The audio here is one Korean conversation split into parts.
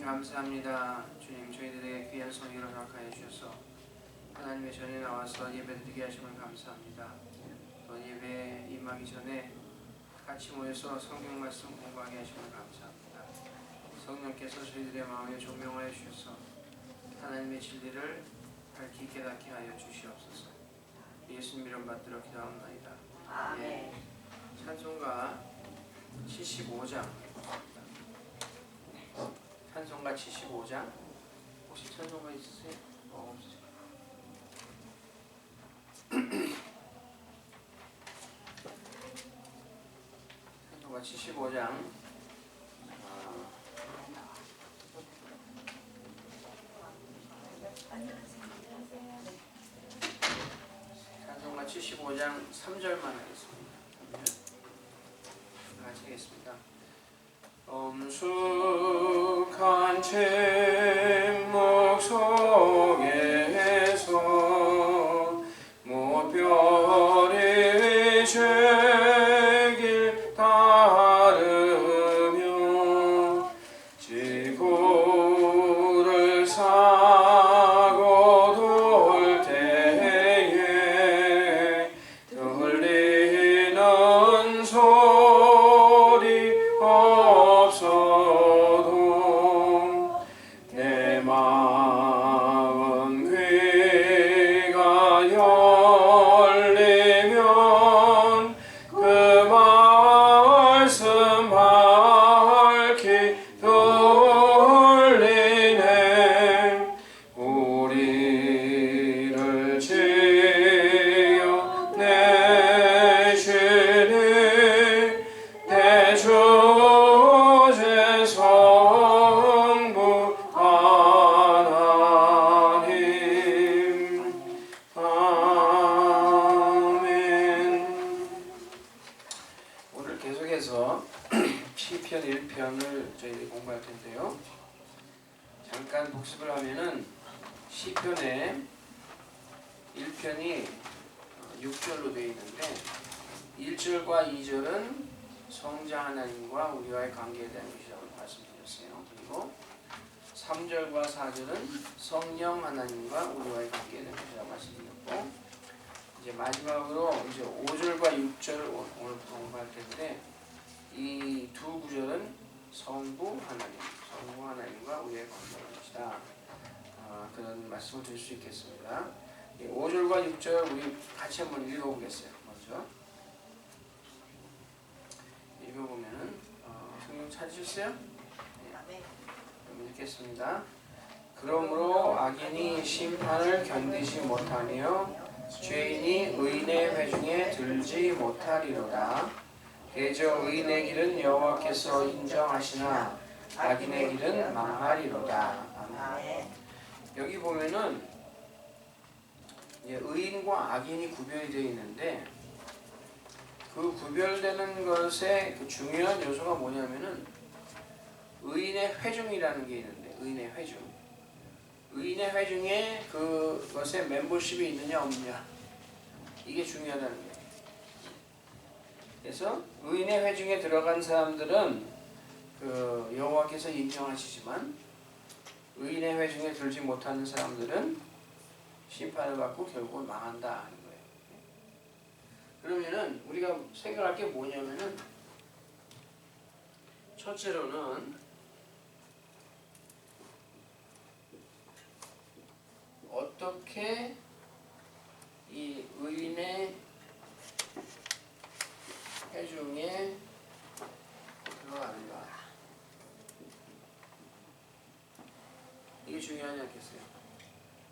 주님 감사합니다. 주님 저희들의 귀한 성의를 허락하여 주셔서 하나님의 전에 나와서 예배드리게 하심을 감사합니다. 또 예배에 임하기 전에 같이 모여서 성경 말씀 공부하게 하심을 감사합니다. 성령께서 저희들의 마음에 조명하여 주셔서 하나님의 진리를 밝히 깨닫게 하여 주시옵소서. 예수님 이름 받들어 기도합니다. 아멘. 찬송가 75장 찬송가 75장 혹시 찬송가 있으세요? 없으세요? 찬송가 75장 찬송가 75장 3절만 하겠습니다. 같이 하겠습니다. 엄숙한 잼목 속에서 모별의 죄길 따르며 지구를 사고 돌 때에 들리는 소리 없어도 내 마음 귀가 열리면 그 말씀 밝히 들리네. 우리를 지어 내시니 대주제 성부 하나님. 아멘. 오늘 계속해서 시편 1편을 저희들이 공부할 텐데요. 잠깐 복습을 하면은 시편의 1편이 6절로 되어 있는데 1절과 2절은 성자 하나님과 우리와의 관계에 대한 것이라고 말씀드렸어요. 그리고 3절과 4절은 성령 하나님과 우리와의 관계에 대한 것이라고 말씀드렸고, 이제 마지막으로 이제 5절과 6절을 오늘부터 공부할 텐데, 이 두 구절은 성부 하나님과 우리의 관계의 것이다. 그런 말씀을 드릴 수 있겠습니다. 5절과 6절 우리 같이 한번 읽어보겠어요. 먼저 읽어보면은 성경 찾으셨어요? 네. 그럼 읽겠습니다. 그러므로 악인이 심판을 견디지 못하며 죄인이 의인의 회중에 들지 못하리로다. 대저 의인의 길은 여호와께서 인정하시나 악인의 길은 망하리로다. 아멘. 여기 보면은 의인과 악인이 구별이 되어 있는데, 그 구별되는 것의 그 중요한 요소가 뭐냐면은 의인의 회중이라는 게 있는데, 의인의 회중에 그것에 멤버십이 있느냐 없느냐, 이게 중요하다는 거예요. 그래서 의인의 회중에 들어간 사람들은 그 여호와께서 인정하시지만, 의인의 회중에 들지 못하는 사람들은 심판을 받고 결국은 망한다 하는 거예요. 그러면은 우리가 생각할 게 뭐냐면은, 첫째로는 어떻게 이 의인의 회중에 들어가는가, 이게 중요하지 않겠어요?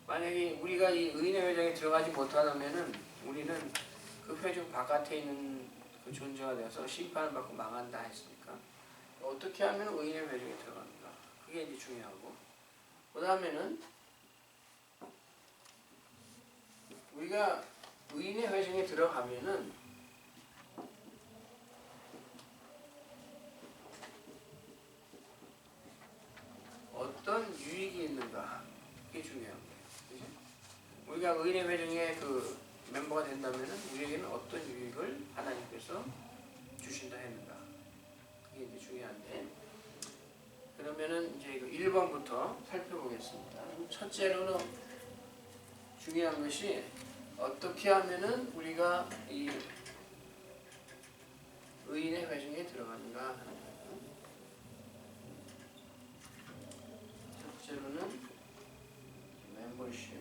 만약에 우리가 이 의인의 회중에 들어가지 못하다면은 우리는 그 회중 바깥에 있는 그 존재가 되어서 심판을 받고 망한다 했으니까, 어떻게 하면 의인의 회중에 들어가는가, 그게 이제 중요하고, 그 다음에는 우리가 의인의 회중에 들어가면은 어떤 유익이 있는가, 그게 중요한 거예요. 그치? 우리가 의인의 회중에 그 멤버가 된다면은 우리에게는 어떤 유익을 하나님께서 주신다 했는가, 그게 이제 중요한데, 그러면 그러면은 이제 이거 1번부터 살펴보겠습니다. 첫째로는 중요한 것이 어떻게 하면은 우리가 이 의인의 회중에 들어가는가 하는 거예요. 첫째로는 멤버십.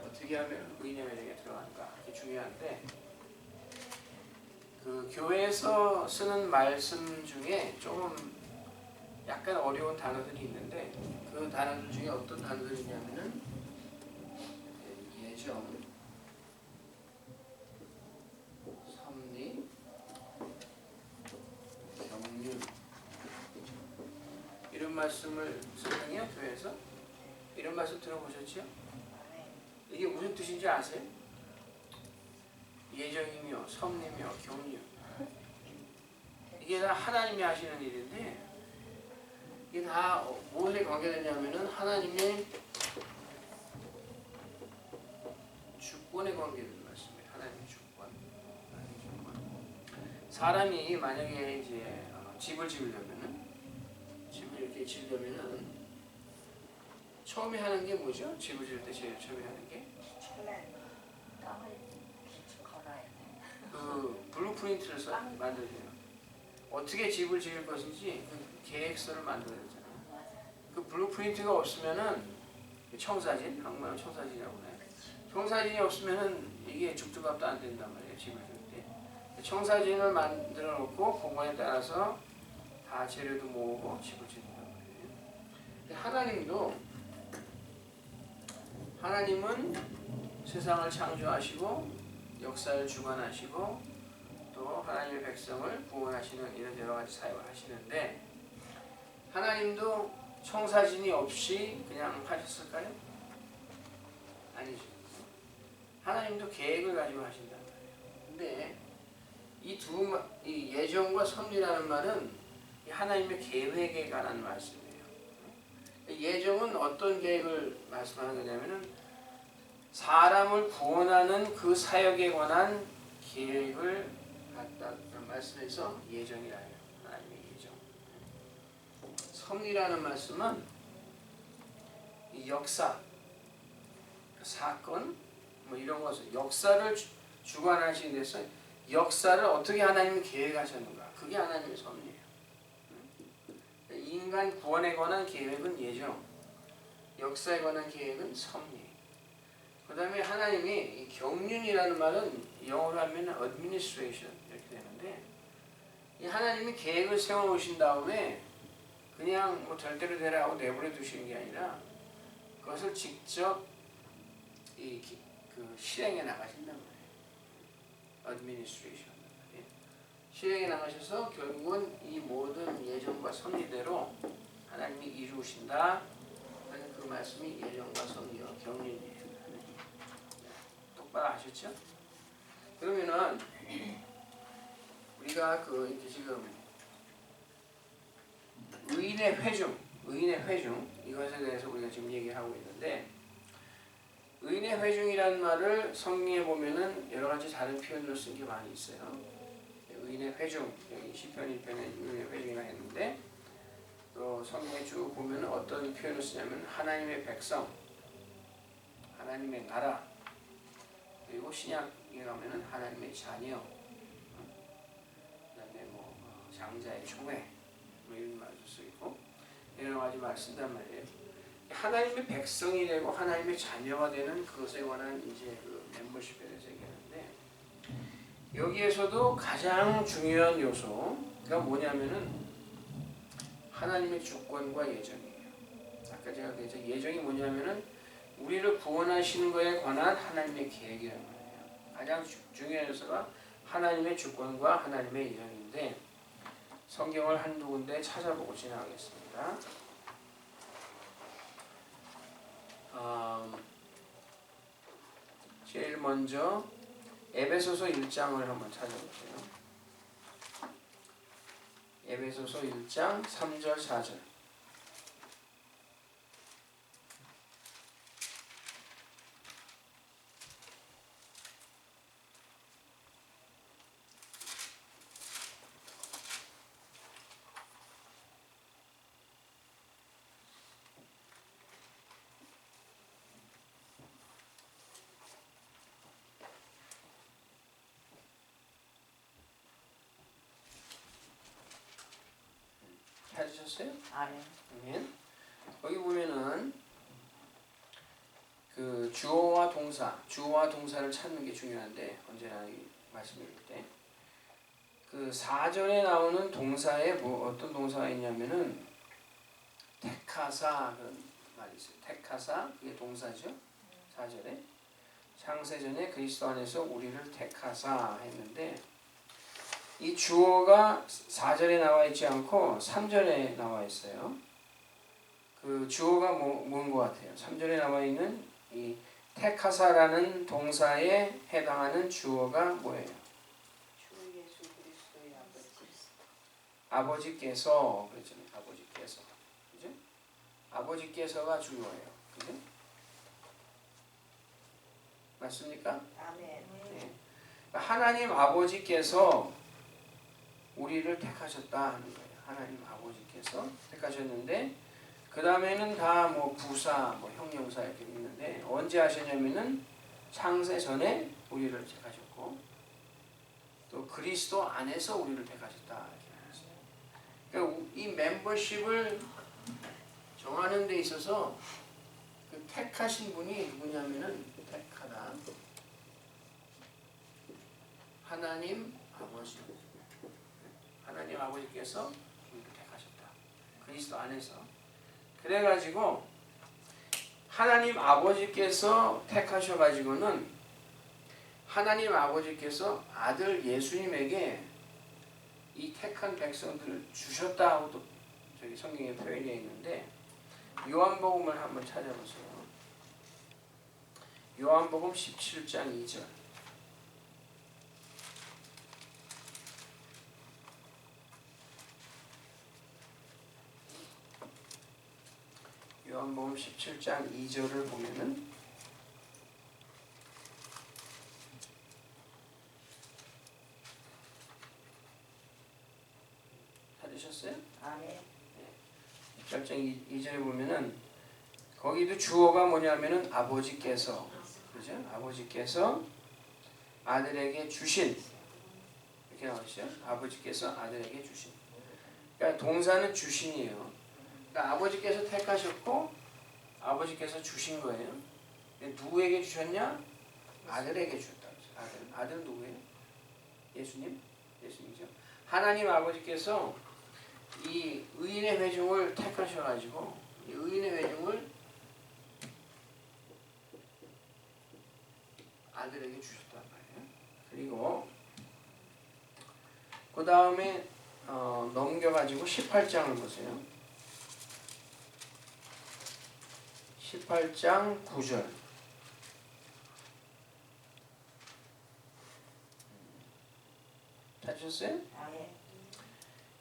어떻게 하면 의인의 회중에 들어가는가. 이게 중요한데 그 교회에서 쓰는 말씀 중에 조금 약간 어려운 단어들이 있는데 그 단어들 중에 어떤 단어들이냐면은 예정, 섭리, 경륜 이런 말씀을 쓰거든요. 교회에서 이런 말씀 들어보셨죠? 이게 무슨 뜻인지 아세요? 예정이며 섭리며 경륜 이게 다 하나님이 하시는 일인데 이게 다 무엇에 관계되냐면은 하나님의 주권에 관계되는 말씀이에요. 하나님의 주권. 사람이 만약에 이제 집을 지으려면은 집을 이렇게 지으려면은 처음에 하는 게 뭐죠? 집을 지을 때 제일 처음에 하는 게 땅을 걸어야 돼. 그 블루프린트를 만들어야 돼요. 어떻게 집을 지을 것인지 그 계획서를 만들어야 되잖아요. 그 블루프린트가 없으면은 청사진, 한국말로 청사진이라고 해요. 청사진이 없으면은 이게 죽두갑도 안 된단 말이에요. 집을 지을 때. 청사진을 만들어 놓고 그거에 따라서 다 재료도 모으고 집을 짓는단 말이에요. 하나님은 세상을 창조하시고 역사를 주관하시고 또 하나님의 백성을 구원하시는 이런 여러 가지 사역을 하시는데 하나님도 청사진이 없이 그냥 하셨을까요? 아니죠. 하나님도 계획을 가지고 하신단 말이에요. 근데 이 예정과 섭리라는 말은 하나님의 계획에 관한 말씀이에요. 예정은 어떤 계획을 말씀하는 거냐면은 사람을 구원하는 그 사역에 관한 계획을 갖다는 말씀에서 예정이라 해요. 하나님의 예정. 섭리라는 말씀은 이 역사, 사건, 뭐 이런 것을 역사를 주관하시는 데서 역사를 어떻게 하나님이 계획하셨는가. 그게 하나님의 섭리예요. 인간 구원에 관한 계획은 예정, 역사에 관한 계획은 섭리. 그 다음에 하나님이 이 경륜이라는 말은 영어로 하면 administration 이렇게 되는데 이 하나님이 계획을 세워놓으신 다음에 그냥 뭐 될 대로 되라 하고 내버려 두시는 게 아니라 그것을 직접 그 실행해 나가신단 말이에요. administration. 실행해 나가셔서 결국은 이 모든 예정과 섭리대로 하나님이 이루신다 하는 그 말씀이 예정과 섭리와 경륜이에요. 똑바로 아셨죠? 그러면은 우리가 그 이제 지금 의인의 회중 이것에 대해서 우리가 지금 얘기하고 있는데 의인의 회중이라는 말을 성경에 보면은 여러 가지 다른 표현으로 쓴 게 많이 있어요. 의인의 회중, 여기 시편 1편에 의인의 회중이라 했는데 또 성경에 쭉 보면 어떤 표현을 쓰냐면 하나님의 백성, 하나님의 나라, 그리고 신약에 가면은 하나님의 자녀, 그다음에 뭐 장자의 총회, 뭐 이런 말도 쓰이고 여러 가지 말 쓴단 말이에요. 하나님의 백성이 되고 하나님의 자녀가 되는 그것에 관한 이제 그 멤버십에 대해서 얘기하는데 여기에서도 가장 중요한 요소가 뭐냐면은 하나님의 주권과 예정이에요. 아까 제가 그랬죠. 예정이 뭐냐면은 우리를 구원하시는 것에 관한 하나님의 계획이라는 거예요. 가장 중요한 요소가 하나님의 주권과 하나님의 예정인데 성경을 한두 군데 찾아보고 지나가겠습니다. 제일 먼저 에베소서 1장을 한번 찾아보세요. 에베소서 1장 3절 4절. 찾으셨어요? 아멘. 아멘. 거기 보면은 그 주어와 동사를 찾는 게 중요한데 언제나 이 말씀드릴 때 그 4절에 나오는 동사에 뭐 어떤 동사가 있냐면은 택하사 그런 말이 있어요. 택하사 그게 동사죠. 4절에 창세전에 그리스도 안에서 우리를 택하사 했는데 이 주어가 4절에 나와 있지 않고 3절에 나와 있어요. 그 주어가 뭔 것 같아요? 3절에 나와 있는 이 택하사라는 동사에 해당하는 주어가 뭐예요? 주 예수 그리스도의 아버지. 아버지께서 그랬잖아요. 아버지께서. 그죠? 아버지께서가 주어예요. 그죠? 맞습니까? 아멘. 네. 하나님 아버지께서 우리를 택하셨다 하는 거예요. 하나님 아버지께서 택하셨는데 그 다음에는 다 뭐 부사, 뭐 형용사 이렇게 있는데 언제 하셨냐면은 창세 전에 우리를 택하셨고 또 그리스도 안에서 우리를 택하셨다 이렇게 말했어요. 그러니까 이 멤버십을 정하는 데 있어서 그 택하신 분이 누구냐면은 택하다 하나님 아버지. 하나님 아버지께서 우리를 택하셨다. 그리스도 안에서. 그래가지고 하나님 아버지께서 택하셔가지고는 하나님 아버지께서 아들 예수님에게 이 택한 백성들을 주셨다고도 저기 성경에 표현되어 있는데 요한복음을 한번 찾아보세요. 요한복음 17장 2절. 요한복음 17장 2절을 보면은 찾으셨어요? 아멘. 17장 2절에 보면은 거기도 주어가 뭐냐면은 아버지께서 그죠? 아버지께서 아들에게 주신 이렇게 나오시죠? 아버지께서 아들에게 주신. 그러니까 동사는 주신이에요. 그러니까 아버지께서 택하셨고 아버지께서 주신 거예요. 누구에게 주셨냐? 아들에게 주셨다. 아들은 누구예요? 예수님? 예수님이죠. 하나님 아버지께서 이 의인의 회중을 택하셔가지고 이 의인의 회중을 아들에게 주셨단 말이에요. 그리고 그 다음에 넘겨가지고 18장을 보세요. 18장 9절. 찾으셨어요? 아멘.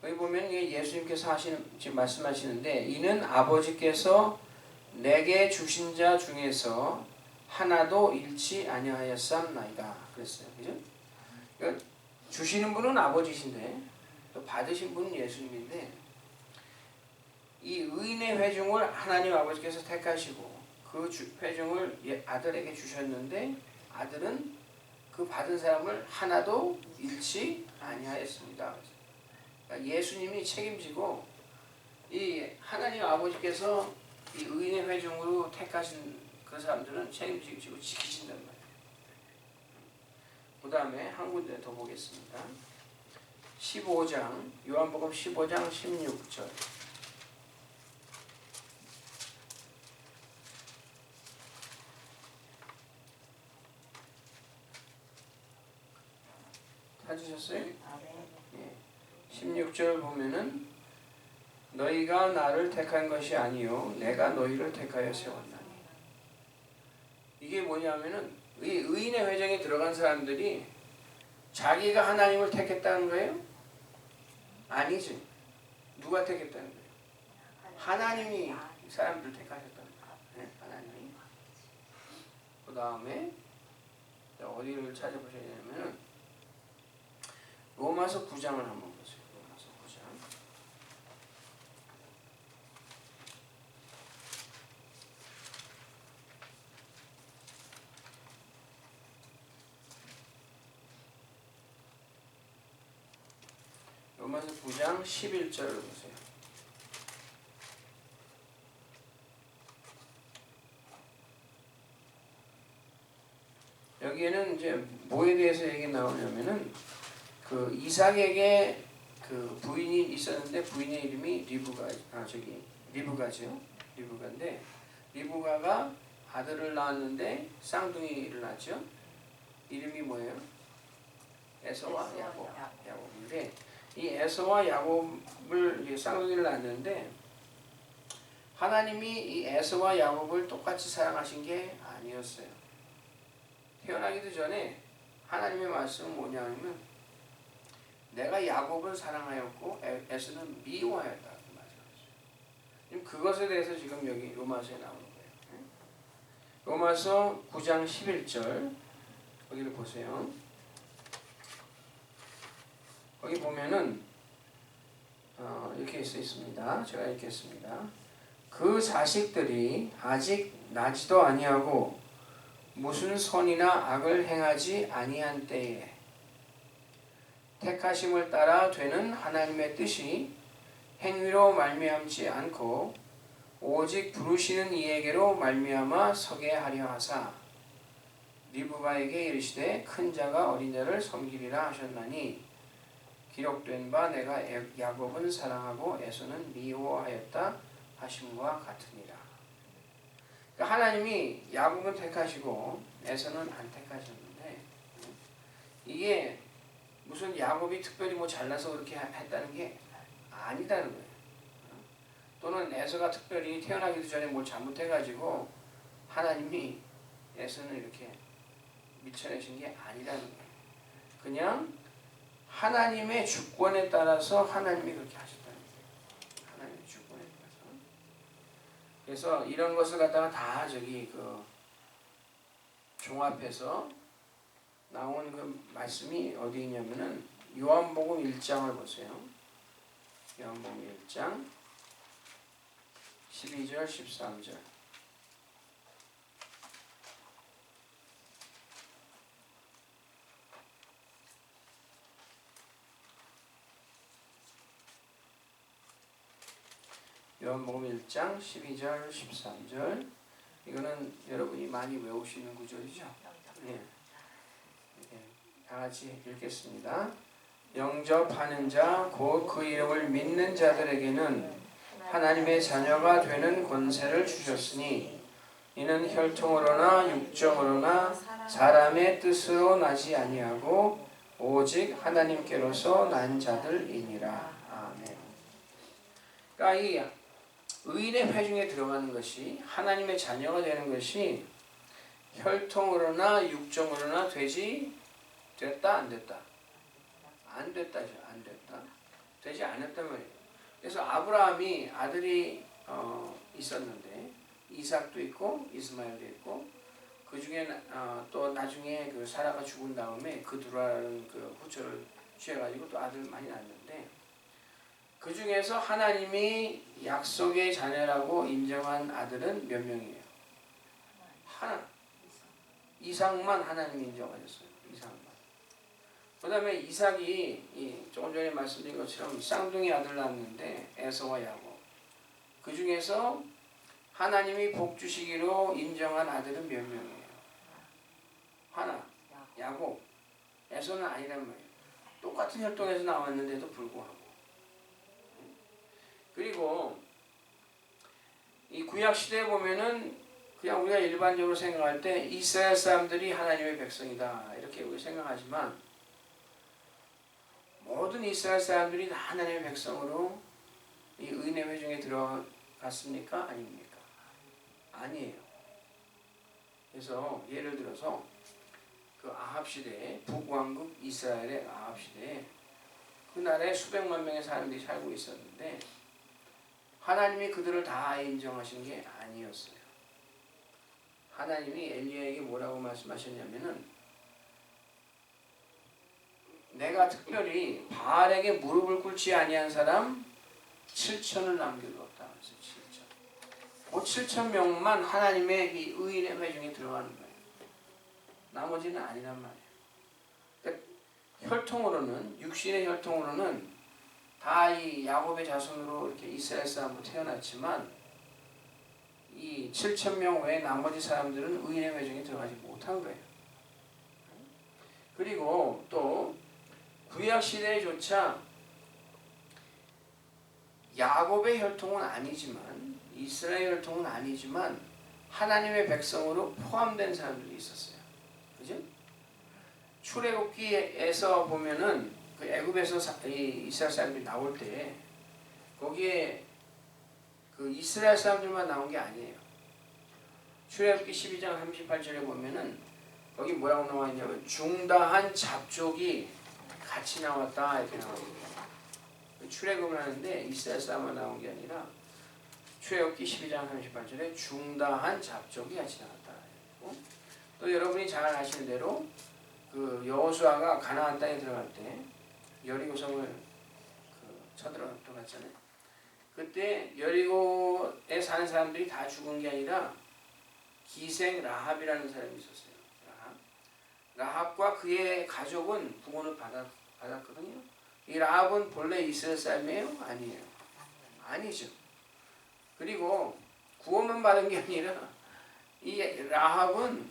여기 보면 예수님께서 지금 말씀하시는데 이는 아버지께서 내게 주신 자 중에서 하나도 잃지 아니하였사옵나이다. 그랬어요. 그죠? 그러니까 주시는 분은 아버지신데 또 받으신 분은 예수님인데 이 의인의 회중을 하나님 아버지께서 택하시고 그 회중을 아들에게 주셨는데 아들은 그 받은 사람을 하나도 잃지 아니하였습니다. 그러니까 예수님이 책임지고 이 하나님 아버지께서 이 의인의 회중으로 택하신 그 사람들은 책임지고 지키신단 말이에요. 그 다음에 한 군데 더 보겠습니다. 15장 요한복음 15장 16절. 찾으셨어요? 아멘. 16절 보면은 너희가 나를 택한 것이 아니요 내가 너희를 택하여 세웠나니. 이게 뭐냐면은 이 의인의 회중에 들어간 사람들이 자기가 하나님을 택했다는 거예요? 아니지. 누가 택했다는 거예요? 하나님이 이 사람들을 택하셨다는 거예요. 네? 하나님이. 그 다음에 어디를 찾아보셔야 되냐면은 로마서 9장을 한번 보세요. 로마서 9장. 로마서 9장 11절을 보세요. 여기에는 이제 뭐에 대해서 얘기 나오냐면은 그 이삭에게 그 부인이 있었는데 부인의 이름이 리브가죠. 리브가인데 리브가가 아들을 낳았는데 쌍둥이를 낳았죠. 이름이 뭐예요? 에서와 야곱인데 이 에서와 야곱을 쌍둥이를 낳았는데 하나님이 이 에서와 야곱을 똑같이 사랑하신 게 아니었어요. 태어나기도 전에 하나님의 말씀은 뭐냐면 내가 야곱을 사랑하였고 에서는 미워하였다. 그 말씀이죠. 그것에 대해서 지금 여기 로마서에 나오는 거예요. 로마서 9장 11절 거기를 보세요. 거기 보면은 이렇게 써 있습니다. 제가 읽겠습니다. 그 자식들이 아직 나지도 아니하고 무슨 선이나 악을 행하지 아니한 때에 택하심을 따라 되는 하나님의 뜻이 행위로 말미암지 않고 오직 부르시는 이에게로 말미암아 서게 하려 하사 리브가에게 이르시되 큰 자가 어린 자를 섬기리라 하셨나니 기록된 바 내가 야곱은 사랑하고 에서는 미워하였다 하심과 같으니라. 그러니까 하나님이 야곱은 택하시고 에서는 안 택하셨는데 이게 무슨 야곱이 특별히 뭐 잘나서 그렇게 했다는 게 아니다는 거예요. 또는 에서가 특별히 태어나기도 전에 뭘 잘못해가지고 하나님이 에서는 이렇게 밀쳐내신 게 아니라는 거예요. 그냥 하나님의 주권에 따라서 하나님이 그렇게 하셨다는 거예요. 하나님의 주권에 따라서. 그래서 이런 것을 갖다가 다 종합해서 나온 그 말씀이 어디 있냐면은 요한복음 1장을 보세요. 요한복음 1장 12절 13절. 요한복음 1장 12절 13절. 이거는 여러분이 많이 외우시는 구절이죠. 네. 다 같이 읽겠습니다. 영접하는 자 곧 그 이름을 믿는 자들에게는 하나님의 자녀가 되는 권세를 주셨으니 이는 혈통으로나 육정으로나 사람의 뜻으로 나지 아니하고 오직 하나님께로서 난 자들이니라. 아멘. 그러니까 이 의인의 회중에 들어가는 것이 하나님의 자녀가 되는 것이 혈통으로나 육정으로나 됐다 안 됐다? 안 됐다죠. 안 됐다. 되지 않았단 말이에요. 그래서 아브라함이 아들이 있었는데 이삭도 있고 이스마엘도 있고 그 중에 또 나중에 그 사라가 죽은 다음에 그 두라는 그 후처를 취해가지고 또 아들 많이 낳았는데 그 중에서 하나님이 약속의 자녀라고 인정한 아들은 몇 명이에요? 하나. 이삭만 하나님이 인정하셨어요. 이삭만. 그 다음에 이삭이 조금 전에 말씀드린 것처럼 쌍둥이 아들 낳았는데 에서와 야곱. 그 중에서 하나님이 복 주시기로 인정한 아들은 몇 명이에요? 하나. 야곱. 에서는 아니란 말이에요. 똑같은 혈통에서 나왔는데도 불구하고. 그리고 이 구약 시대에 보면은 그냥 우리가 일반적으로 생각할 때 이스라엘 사람들이 하나님의 백성이다 이렇게 우리 생각하지만 모든 이스라엘 사람들이 다 하나님의 백성으로 이 의인의 회중에 들어갔습니까? 아닙니까? 아니에요. 그래서 예를 들어서 그 아합 시대에 북왕국 이스라엘의 아합 시대에 그날에 수백만 명의 사람들이 살고 있었는데 하나님이 그들을 다 인정하신 게 아니었어요. 하나님이 엘리야에게 뭐라고 말씀하셨냐면은 내가 특별히 바알에게 무릎을 꿇지 아니한 사람 7천을 남겨두었다. 그래서 7천. 그 7천 명만 하나님의 이 의인의 회중에 들어가는 거예요. 나머지는 아니란 말이에요. 그러니까 혈통으로는 육신의 혈통으로는 다 이 야곱의 자손으로 이렇게 이스라엘 사람으로 태어났지만 이 7천 명 외에 나머지 사람들은 의인의 회중에 들어가지 못한 거예요. 그리고 또 구약 시대에조차 야곱의 혈통은 아니지만 이스라엘 혈통은 아니지만 하나님의 백성으로 포함된 사람들이 있었어요. 그죠? 출애굽기에서 보면은 그 애굽에서 이스라엘 사람들이 나올 때 거기에 그 이스라엘 사람들만 나온 게 아니에요. 출애굽기 12장 38절에 보면은 거기 뭐라고 나와 있냐면 중다한 잡족이 같이 나왔다 이렇게 나옵니다. 출애굽을 하는데 이스라엘 사람만 나온 게 아니라 출애굽기 12장 38절에 중다한 잡족이 같이 나왔다. 또 여러분이 잘 아시는 대로 그 여호수아가 가나안 땅에 들어갈 때 여리고성을 쳐들어갔잖아요. 그때 여리고에 사는 사람들이 다 죽은 게 아니라 기생 라합이라는 사람이 있었어요. 라합과 그의 가족은 구원을 받았거든요. 이 라합은 본래 이스라엘 사람이에요? 아니에요. 아니죠. 그리고 구원만 받은 게 아니라 이 라합은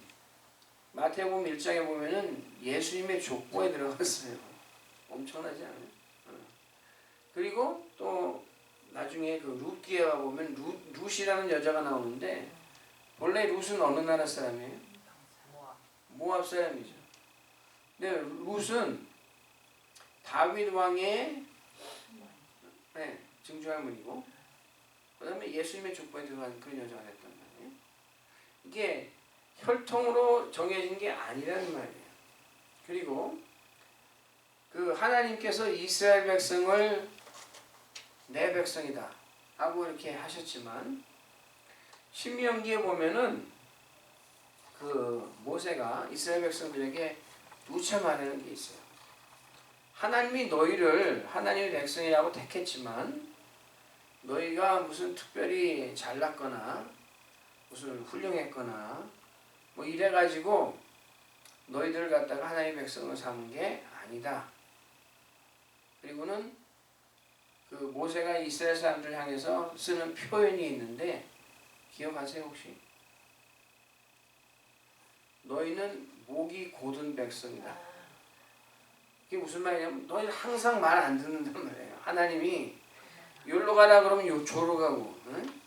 마태복음 1장에 보면은 예수님의 족보에 들어갔어요. 엄청나지 않아요? 그리고 또 나중에 그 룻기에 보면 룻이라는 여자가 나오는데 원래 룻은 어느 나라 사람이에요? 모압 사람이죠. 근데 룻은 다윗 왕의 증조할머니고 그 다음에 예수님의 족보에 들어간 그런 여자가 됐단 말이에요. 이게 혈통으로 정해진 게 아니라는 말이에요. 그리고 그 하나님께서 이스라엘 백성을 내 백성이다 하고 이렇게 하셨지만 신명기에 보면은 그 모세가 이스라엘 백성들에게 누차 말하는 게 있어요. 하나님이 너희를 하나님의 백성이라고 택했지만 너희가 무슨 특별히 잘났거나 무슨 훌륭했거나 뭐 이래가지고 너희들을 갖다가 하나님의 백성을 삼은 게 아니다. 그리고는 그 모세가 이스라엘 사람들 향해서 쓰는 표현이 있는데 기억하세요 혹시? 너희는 목이 곧은 백성이다. 이게 무슨 말이냐면 너희는 항상 말 안 듣는단 말이에요. 하나님이 여기로 가라 그러면 저로 가고 응?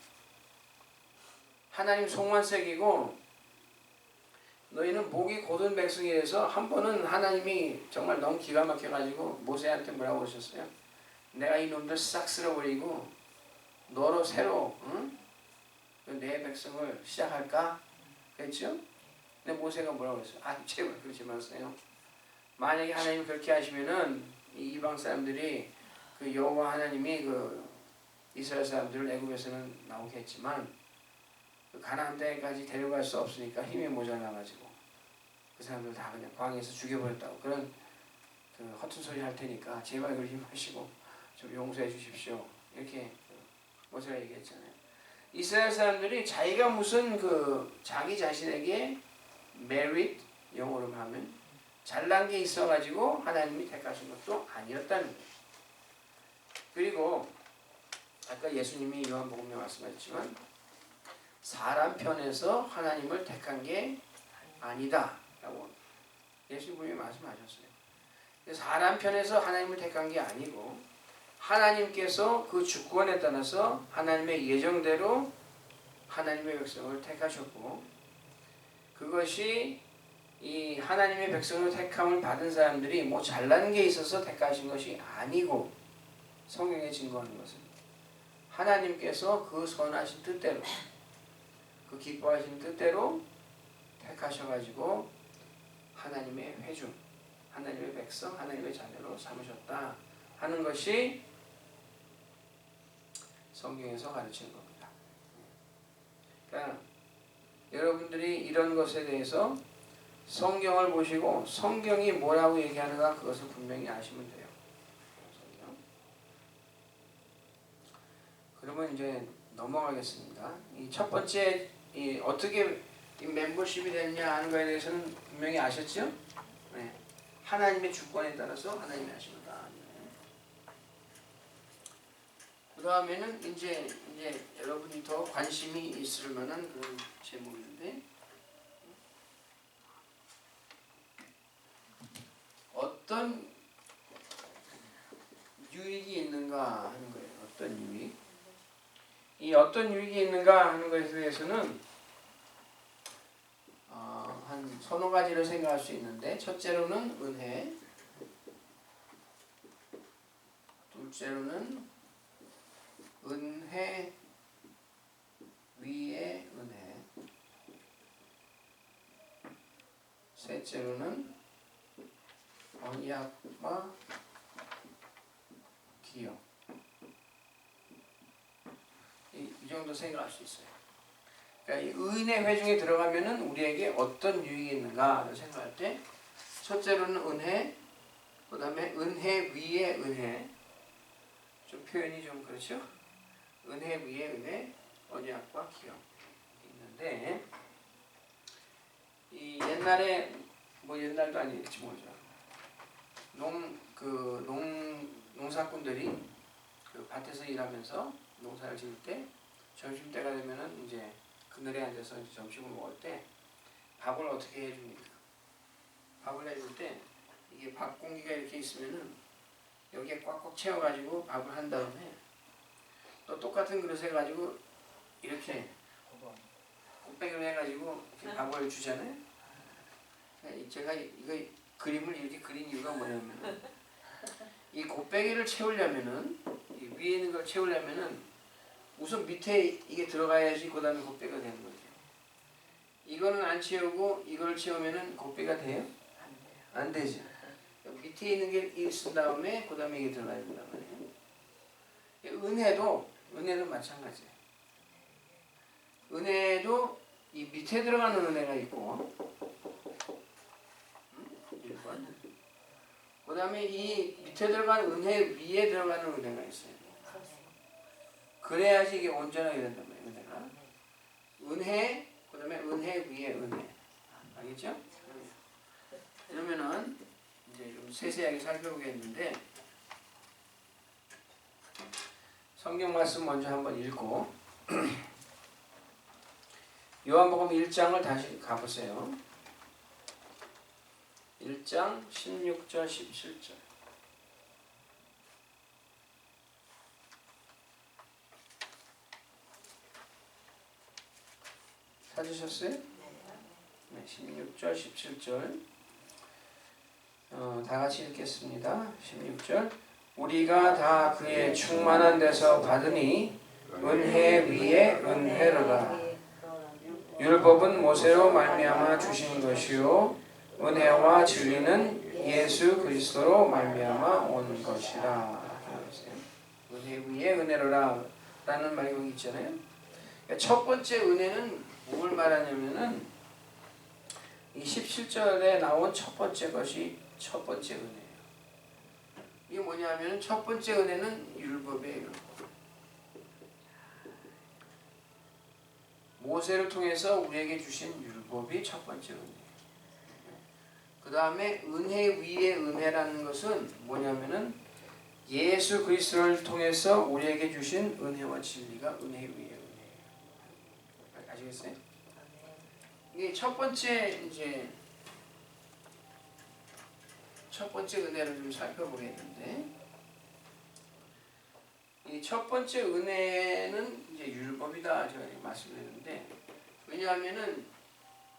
하나님 속만 새기고 너희는 목이 곧은 백성이라서 한 번은 하나님이 정말 너무 기가 막혀가지고 모세한테 뭐라고 하셨어요? 내가 이놈들 싹 쓸어버리고 너로 새로 응? 내 백성을 시작할까? 그랬죠? 근데 모세가 뭐라고 했어요? 아 제발 그러지 마세요. 만약에 하나님이 그렇게 하시면은 이 이방 사람들이 그 여호와 하나님이 그 이스라엘 사람들을 애굽에서는 나오게 했지만 그 가나안 땅까지 데려갈 수 없으니까 힘이 모자라가지고 그 사람들 다 그냥 광야에서 죽여버렸다고 그런 그 허튼 소리 할 테니까 제발 그러지 마시고 좀 용서해 주십시오. 이렇게 모세가 얘기했잖아요. 이스라엘 사람들이 자기가 무슨 그 자기 자신에게 merit 영어로 하면 잘난 게 있어가지고 하나님이 택하신 것도 아니었다는 거예요. 그리고 아까 예수님이 요한복음에 말씀하셨지만 사람 편에서 하나님을 택한 게 아니다 라고 예수님이 말씀하셨어요. 사람 편에서 하나님을 택한 게 아니고 하나님께서 그 주권에 따라서 하나님의 예정대로 하나님의 백성을 택하셨고 그것이 이 하나님의 백성을 택함을 받은 사람들이 뭐 잘난 게 있어서 택하신 것이 아니고 성경에 증거하는 것은 하나님께서 그 선하신 뜻대로 그 기뻐하신 뜻대로 택하셔가지고 하나님의 회중, 하나님의 백성, 하나님의 자녀로 삼으셨다 하는 것이 성경에서 가르치는 겁니다. 그러니까 여러분들이 이런 것에 대해서 성경을 보시고 성경이 뭐라고 얘기하는가 그것을 분명히 아시면 돼요. 그러면 이제 넘어가겠습니다. 이 첫 번째 이 어떻게 이 멤버십이 됐냐 하는 것에 대해서는 분명히 아셨죠? 네. 하나님의 주권에 따라서 하나님이 하십니다. 그 다음에는 이제 여러분이 더 관심이 있을 만한 그런 제목인데 어떤 유익이 있는가 하는 거예요. 어떤 유익? 이 어떤 유익이 있는가 하는 것에 대해서는 한 서너 가지를 생각할 수 있는데, 첫째로는 은혜, 둘째로는 은혜 위에 은혜, 셋째로는 언약과 기여. 이 정도 생각할 수 있어요. 그러니까 이 은혜 회중에 들어가면은 우리에게 어떤 유익이 있는가를 생각할 때, 첫째로는 은혜, 그 다음에 은혜 위에 은혜. 좀 표현이 좀 그렇죠? 은혜 위에 은혜, 언약과 기여 있는데, 이 옛날에 뭐 옛날도 아니겠지 뭐죠. 농사꾼들이 그 밭에서 일하면서 농사를 지을 때 점심 때가 되면은 이제 그늘에 앉아서 이제 점심을 먹을 때 밥을 어떻게 해줍니까? 밥을 해줄 때 이게 밥 공기가 이렇게 있으면은 여기에 꽉꽉 채워가지고 밥을 한 다음에 또 똑같은 그릇에 가지고 이렇게 곱빼기를 해가지고 이렇게 밥을 주잖아요. 제가 이거 그림을 이렇게 그린 이유가 뭐냐면, 이 곱빼기를 채우려면은, 이 위에 있는 걸 채우려면은 우선 밑에 이게 들어가야지 그 다음에 곱빼기가 되는 거죠. 이거는 안 채우고 이걸 채우면은 곱빼기가 돼요? 안 되죠. 밑에 있는 게 있은 다음에 그 다음에 이게 들어가야 된단 말이에요. 은혜도 마찬가지예요. 은혜도 이 밑에 들어가는 은혜가 있고, 그 다음에 이 밑에 들어가는 은혜 위에 들어가는 은혜가 있어요. 그래야지 이게 온전하게 된단 말이에요. 은혜가. 은혜, 그 다음에 은혜 위에 은혜. 알겠죠? 그러면은 이제 좀 세세하게 살펴보겠는데, 성경 말씀 먼저 한번 읽고 요한복음 1장을 다시 가보세요. 1장 16절 17절. 찾으셨어요? 네, 16절 17절. 다 같이 읽겠습니다. 16절. 우리가 다 그의 충만한 데서 받으니 은혜 위에 은혜로다. 율법은 모세로 말미암아 주신 것이요 은혜와 진리는 예수 그리스도로 말미암아 온 것이라. 은혜 위에 은혜로라 라는 말이 여기 있잖아요. 그러니까 첫 번째 은혜는 뭘 말하냐면은 이 17절에 나온 첫 번째 것이 첫 번째 은혜예요. 이게 뭐냐면 첫 번째 은혜는 율법이에요. 모세를 통해서 우리에게 주신 율법이 첫 번째 은혜예요. 그 다음에 은혜 위에 은혜라는 것은 뭐냐면은 예수 그리스도를 통해서 우리에게 주신 은혜와 진리가 은혜 위에 은혜예요. 아시겠어요? 이게 첫 번째 은혜를 좀 살펴보겠는데, 이 첫 번째 은혜는 이제 율법이다 제가 말씀드렸는데, 왜냐하면은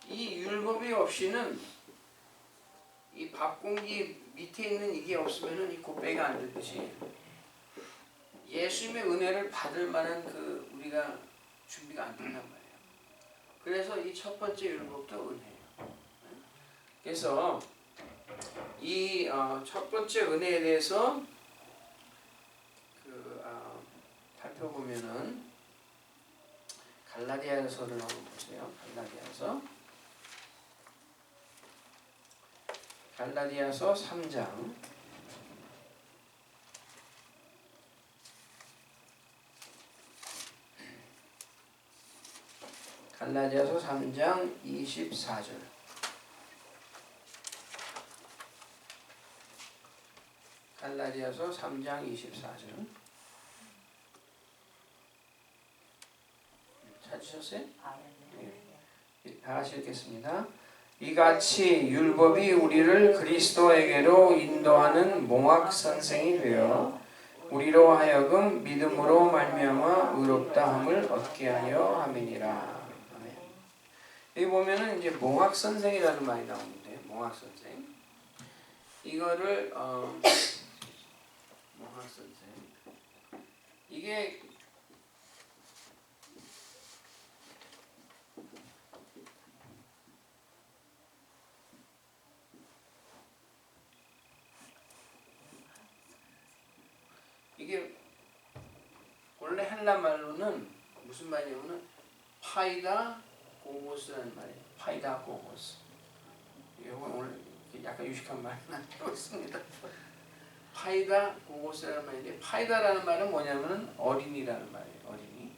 이 율법이 없이는 이 밥 공기 밑에 있는 이게 없으면은 이 곱빼기가 안 되듯이 예수님의 은혜를 받을 만한 그 우리가 준비가 안 된단 말이에요. 그래서 이 첫 번째 율법도 은혜예요. 그래서 이 첫 번째 은혜에 대해서 살펴보면은 갈라디아서를 한번 보세요. 갈라디아서 3장. 갈라디아서 3장 24절. 갈라디아서 3장 24절. 찾으셨어요? 네. 다 같이 읽겠습니다. 이같이 율법이 우리를 그리스도에게로 인도하는 몽학 선생이 되어 우리로 하여금 믿음으로 말미암아 의롭다함을 얻게 하려 함이니라. 아멘. 여기 보면은 이제 몽학 선생이라는 말이 나오는데, 몽학 선생. 이거를 몽학 선생. 이게 원래 헬라 말로는 무슨 말이냐면은 파이다 고고스라는 말이에요. 파이다 고고스. 이거 오늘 약간 유식한 말은 아니고 있습니다. 파이다 고고스라는 말인데, 파이다라는 말은 뭐냐면은 어린이라는 말이에요. 어린이.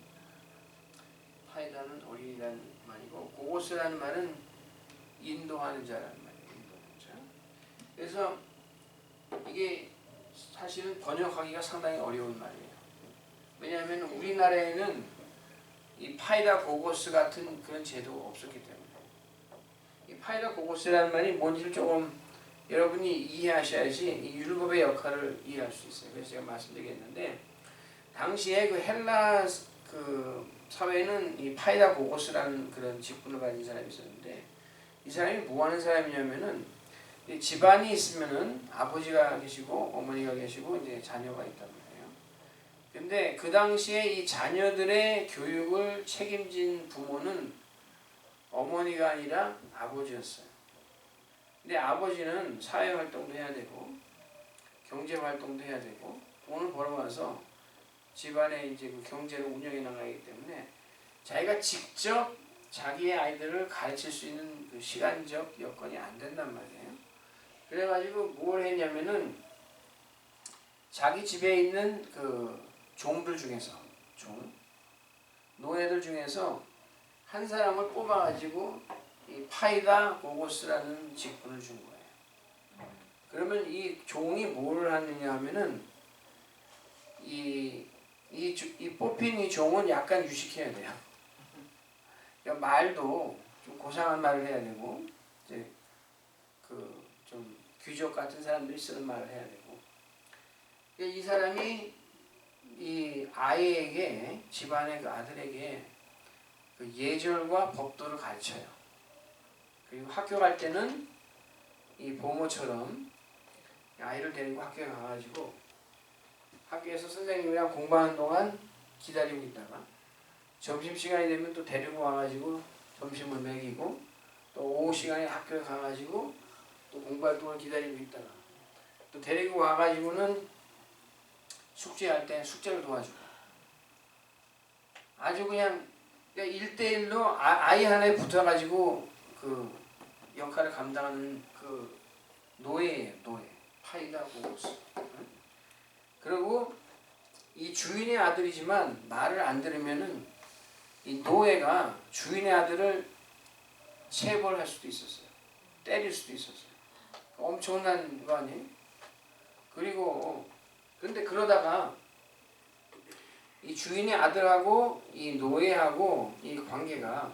파이다는 어린이라는 말이고, 고고스라는 말은 인도하는 자라는 말이에요. 인도하는 자. 그래서 이게 사실은 번역하기가 상당히 어려운 말이에요. 왜냐하면 우리나라에는 이 파이다 고고스 같은 그런 제도가 없었기 때문에. 이 파이다 고고스라는 말이 뭔지를 조금 여러분이 이해하셔야지 이 율법의 역할을 이해할 수 있어요. 그래서 제가 말씀드리겠는데, 당시에 그 헬라 그 사회는 이 파이다 고고스라는 그런 직분을 가진 사람이 있었는데, 이 사람이 뭐 하는 사람이냐면은 집안이 있으면은 아버지가 계시고 어머니가 계시고 이제 자녀가 있단 말이에요. 근데 그 당시에 이 자녀들의 교육을 책임진 부모는 어머니가 아니라 아버지였어요. 근데 아버지는 사회활동도 해야 되고 경제활동도 해야 되고 돈을 벌어와서 집안의 이제 그 경제를 운영해 나가기 때문에 자기가 직접 자기의 아이들을 가르칠 수 있는 그 시간적 여건이 안 된단 말이에요. 그래가지고 뭘 했냐면은 자기 집에 있는 그 종들 중에서, 노예들 중에서 한 사람을 뽑아가지고 이 파이다 고고스라는 직분을 준 거예요. 그러면 이 종이 뭘 하느냐 하면은 이 뽑힌 이 종은 약간 유식해야 돼요. 그러니까 말도 좀 고상한 말을 해야 되고, 이제 그 좀 귀족 같은 사람들이 쓰는 말을 해야 되고. 이 사람이 이 아이에게, 집안의 그 아들에게 그 예절과 법도를 가르쳐요. 그리고 학교 갈 때는 이 보모처럼 아이를 데리고 학교에 가가지고 학교에서 선생님이랑 공부하는 동안 기다리고 있다가 점심시간이 되면 또 데리고 와가지고 점심을 먹이고, 또 오후 시간에 학교에 가가지고 또 공부할 동안 기다리고 있다가 또 데리고 와가지고는 숙제할 때 숙제를 도와주고, 아주 그냥 1대1로 아이 하나에 붙어가지고 그 역할을 감당하는 그 노예예요. 노예. 파이다 고고스. 그리고 이 주인의 아들이지만 말을 안 들으면은 이 노예가 주인의 아들을 체벌할 수도 있었어요. 때릴 수도 있었어요. 엄청난 거 아니에요? 그리고 근데 그러다가 이 주인의 아들하고 이 노예하고 이 관계가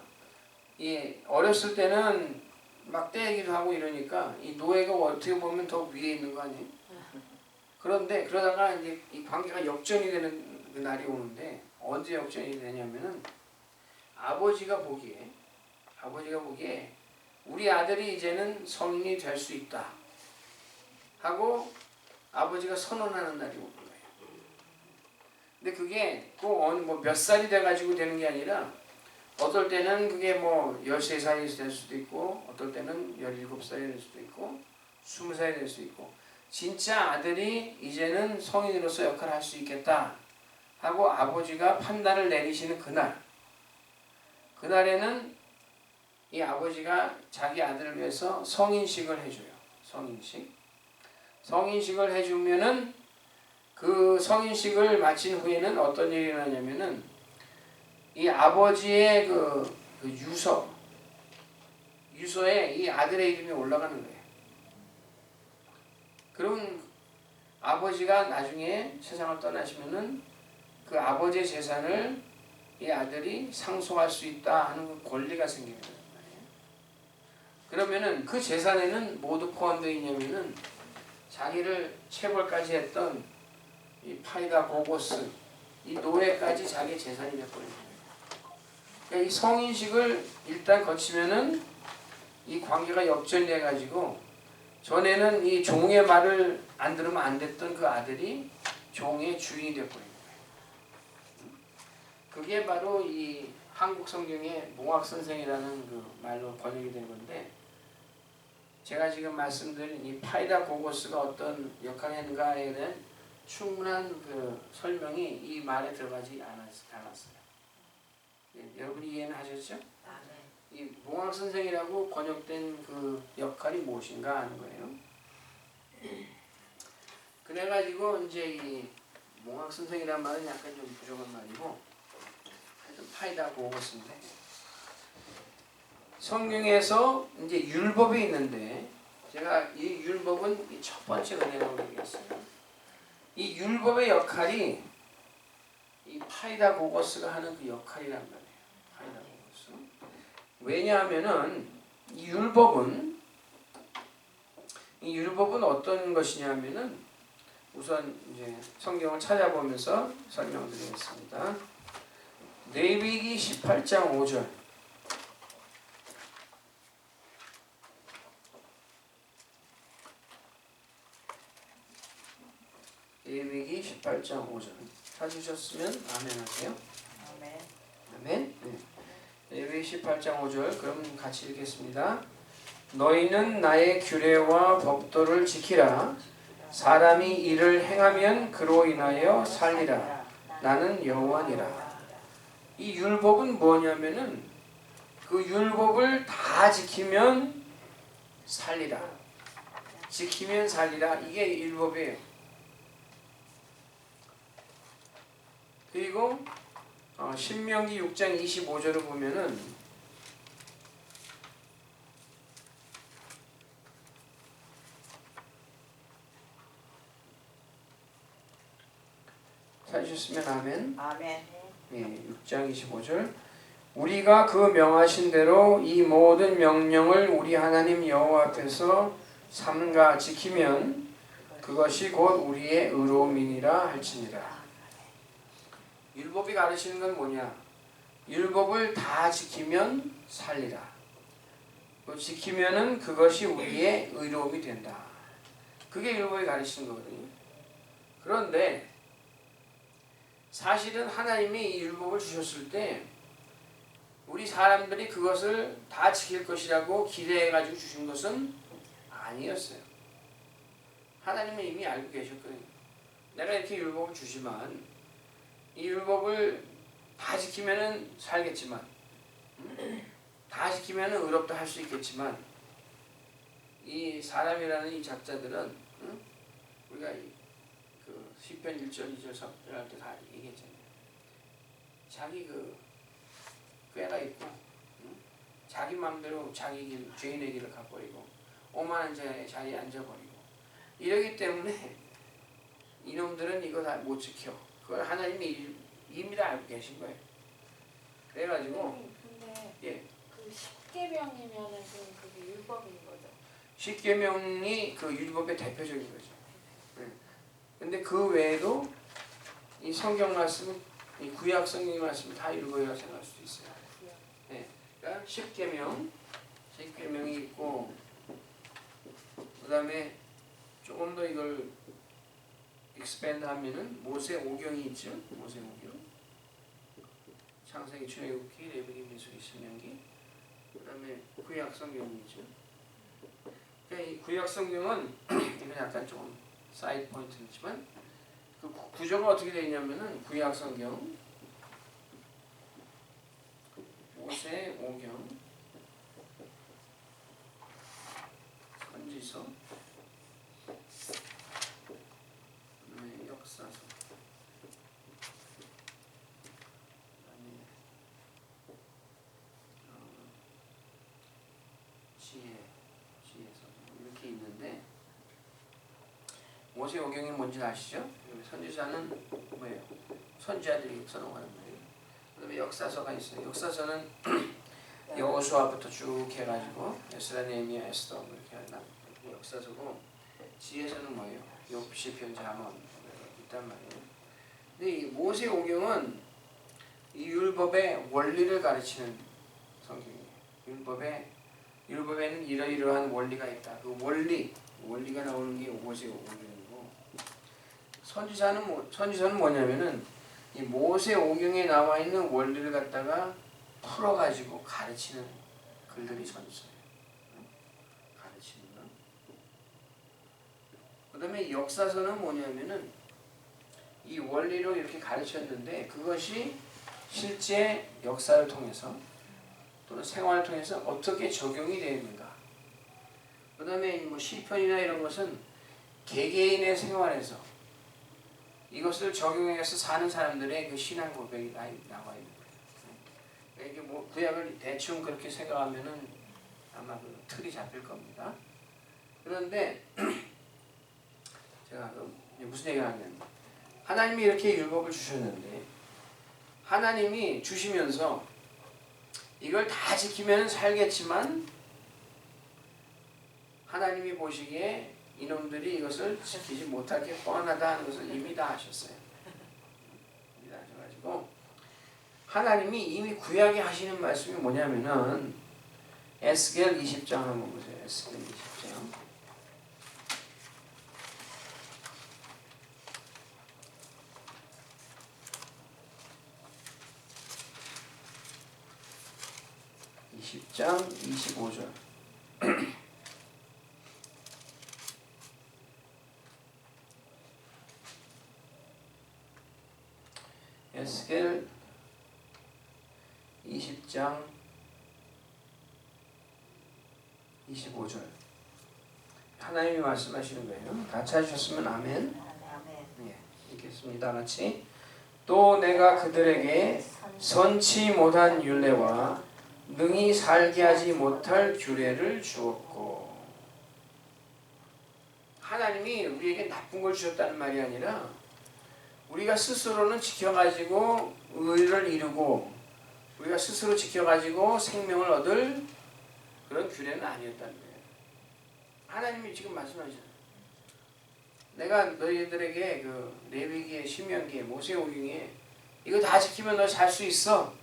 이 어렸을 때는 막 때리기도 하고 이러니까 이 노예가 어떻게 보면 더 위에 있는 거 아니에요? 그런데 그러다가 이제 이 관계가 역전이 되는 그 날이 오는데, 언제 역전이 되냐면은 아버지가 보기에 우리 아들이 이제는 성인이 될 수 있다 하고 아버지가 선언하는 날이 오는 거예요. 근데 그게 꼭 뭐 몇 살이 돼가지고 되는 게 아니라, 어떨 때는 그게 뭐 13살이 될 수도 있고, 어떨 때는 17살이 될 수도 있고, 20살이 될 수 있고, 진짜 아들이 이제는 성인으로서 역할을 할 수 있겠다 하고 아버지가 판단을 내리시는 그날에는 이 아버지가 자기 아들을 위해서 성인식을 해줘요. 성인식을 해주면은 그 성인식을 마친 후에는 어떤 일이 일어나냐면은 이 아버지의 그 유서에 이 아들의 이름이 올라가는 거예요. 그럼 아버지가 나중에 세상을 떠나시면은 그 아버지의 재산을 이 아들이 상속할 수 있다 하는 그 권리가 생깁니다. 그러면은 그 재산에는 모두 포함되어 있냐면은 자기를 체벌까지 했던 이 파이다 고고스 이 노예까지 자기 재산이 돼버리는 거예요. 그러니까 이 성인식을 일단 거치면은 이 관계가 역전돼 가지고 전에는 이 종의 말을 안 들으면 안 됐던 그 아들이 종의 주인이 돼버리는 거예요. 그게 바로 이 한국 성경의 몽학 선생이라는 그 말로 번역이 된 건데, 제가 지금 말씀드린 이 파이다 고고스가 어떤 역할을 했는가에 대한 충분한 그 설명이 이 말에 들어가지 않았어요. 네, 여러분이 이해는 하셨죠? 이 몽학 선생이라고 번역된 그 역할이 무엇인가 하는 거예요. 그래가지고 이제 이 몽학 선생이란 말은 약간 좀 부족한 말이고, 하여튼 파이다 고고스인데, 성경에서 이제 율법이 있는데, 제가 이 율법은 이 첫 번째 은혜라고 얘기했어요. 이 율법의 역할이 이 파이다 고고스가 하는 그 역할이란 말이에요. 파이다 고고스. 왜냐하면은 이 율법은 어떤 것이냐면은, 우선 이제 성경을 찾아보면서 설명드리겠습니다. 레위기 18장 5절. 레위기 18장 5절. 찾으셨으면 아멘 하세요. 아멘. 아멘. 네. 레위기 18장 5절. 그럼 같이 읽겠습니다. 너희는 나의 규례와 법도를 지키라. 사람이 이를 행하면 그로 인하여 살리라. 나는 여호와니라. 이 율법은 뭐냐면은 그 율법을 다 지키면 살리라. 지키면 살리라. 이게 율법이에요. 그리고 신명기 6장 25절을 보면은 찾으셨으면 아멘. 아멘. 예, 6장 25절. 우리가 그 명하신 대로 이 모든 명령을 우리 하나님 여호와 앞에서 삼가 지키면 그것이 곧 우리의 의로움이니라 할지니라. 율법이 가르치는 건 뭐냐? 율법을 다 지키면 살리라. 지키면은 그것이 우리의 의로움이 된다. 그게 율법이 가르치는 거거든요. 그런데 사실은 하나님이 이 율법을 주셨을 때 우리 사람들이 그것을 다 지킬 것이라고 기대해가지고 주신 것은 아니었어요. 하나님은 이미 알고 계셨거든요. 내가 이렇게 율법을 주지만 이 율법을 다 지키면은 살겠지만, 다 지키면은 의롭다 할 수 있겠지만, 이 사람이라는 이 작자들은 우리가 그 시편 1절 2절 3절 할 때 다 얘기했잖아요. 자기 그 꾀가 있고 자기 마음대로 자기 길, 죄인의 길을 가버리고 오만한 자리에 앉아버리고 이러기 때문에 이놈들은 이거 다 못 지켜. 그걸 하나님이 이미 다 알고 계신 거예요. 그래가지고 근데 예, 그 십계명이면은 그게 율법인 거죠. 십계명이 그 율법의 대표적인 거죠. 근데 그 외에도 이 성경 말씀, 이 구약 성경 말씀이 다 율법이라고 생각할 수도 있어요. 네, 그러니까 십계명이 있고, 그 다음에 조금 더 이걸 익스펜드 하면은 모세오경이 있죠. 모세오경. 창세기, 출애굽기, 레위기, 민수기, 신명기. 그 다음에 구약 성경이 있죠. 그러니까 이 구약 성경은 이건 약간 조금 사이드 포인트지만 그 구조가 어떻게 되어 있냐면은 구약 성경, 모세오경, 선지서, 그다음에 역사서, 그다음에 지혜서 이렇게 있는데, 모세오경이 뭔지 아시죠? 선지자는 뭐예요? 선지자들이 써놓은 거예요. 그다음에 역사서가 있어요. 역사서는 여호수아부터 쭉 해가지고 에스라, 느헤미야, 에스더 뭐 이렇게 하는 역사서고 지혜서는 뭐예요? 욥, 시편, 잠언 있단 말이에요. 근데 이 모세오경은 이 율법의 원리를 가르치는 성경이에요. 율법에는 이러이러한 원리가 있다. 그 원리가 나오는 게 모세오경이고 선지서는 뭐냐면은 이 모세오경에 나와 있는 원리를 갖다가 풀어가지고 가르치는 글들이 선지서예요. 가르치는 거. 그 다음에 역사서는 뭐냐면은 이 원리로 이렇게 가르쳤는데 그것이 실제 역사를 통해서 또는 생활을 통해서 어떻게 적용이 되는가. 그 다음에 뭐 시편이나 이런 것은 개개인의 생활에서 이것을 적용해서 사는 사람들의 그 신앙 고백이 나와 있는 거예요. 이게 뭐 구약을 대충 그렇게 생각하면은 아마 그 틀이 잡힐 겁니다. 그런데 제가 무슨 얘기를 하냐면 하나님이 이렇게 율법을 주셨는데 하나님이 주시면서 이걸 다 지키면 살겠지만 하나님이 보시기에 이놈들이 이것을 지키지 못할 게 뻔하다 하는 것을 이미 다 아셨어요. 이미 다 아셔가지고 하나님이 이미 구약에 하시는 말씀이 뭐냐면은 에스겔 20장 한번 보세요. 에스겔 20장. 장 25절. 에스겔 20장 25절. 하나님이 말씀하시는 거예요. 다 찾으셨으면 아멘. 네, 읽겠습니다. 같이. 또 내가 그들에게 선치 못한 율례와 능히 살게 하지 못할 규례를 주었고, 하나님이 우리에게 나쁜 걸 주셨다는 말이 아니라 우리가 스스로는 지켜가지고 의를 이루고 우리가 스스로 지켜가지고 생명을 얻을 그런 규례는 아니었다는 거예요. 하나님이 지금 말씀하시잖아요. 내가 너희들에게 그 레위기에, 신명기에, 모세오경에 이거 다 지키면 너 살 수 있어.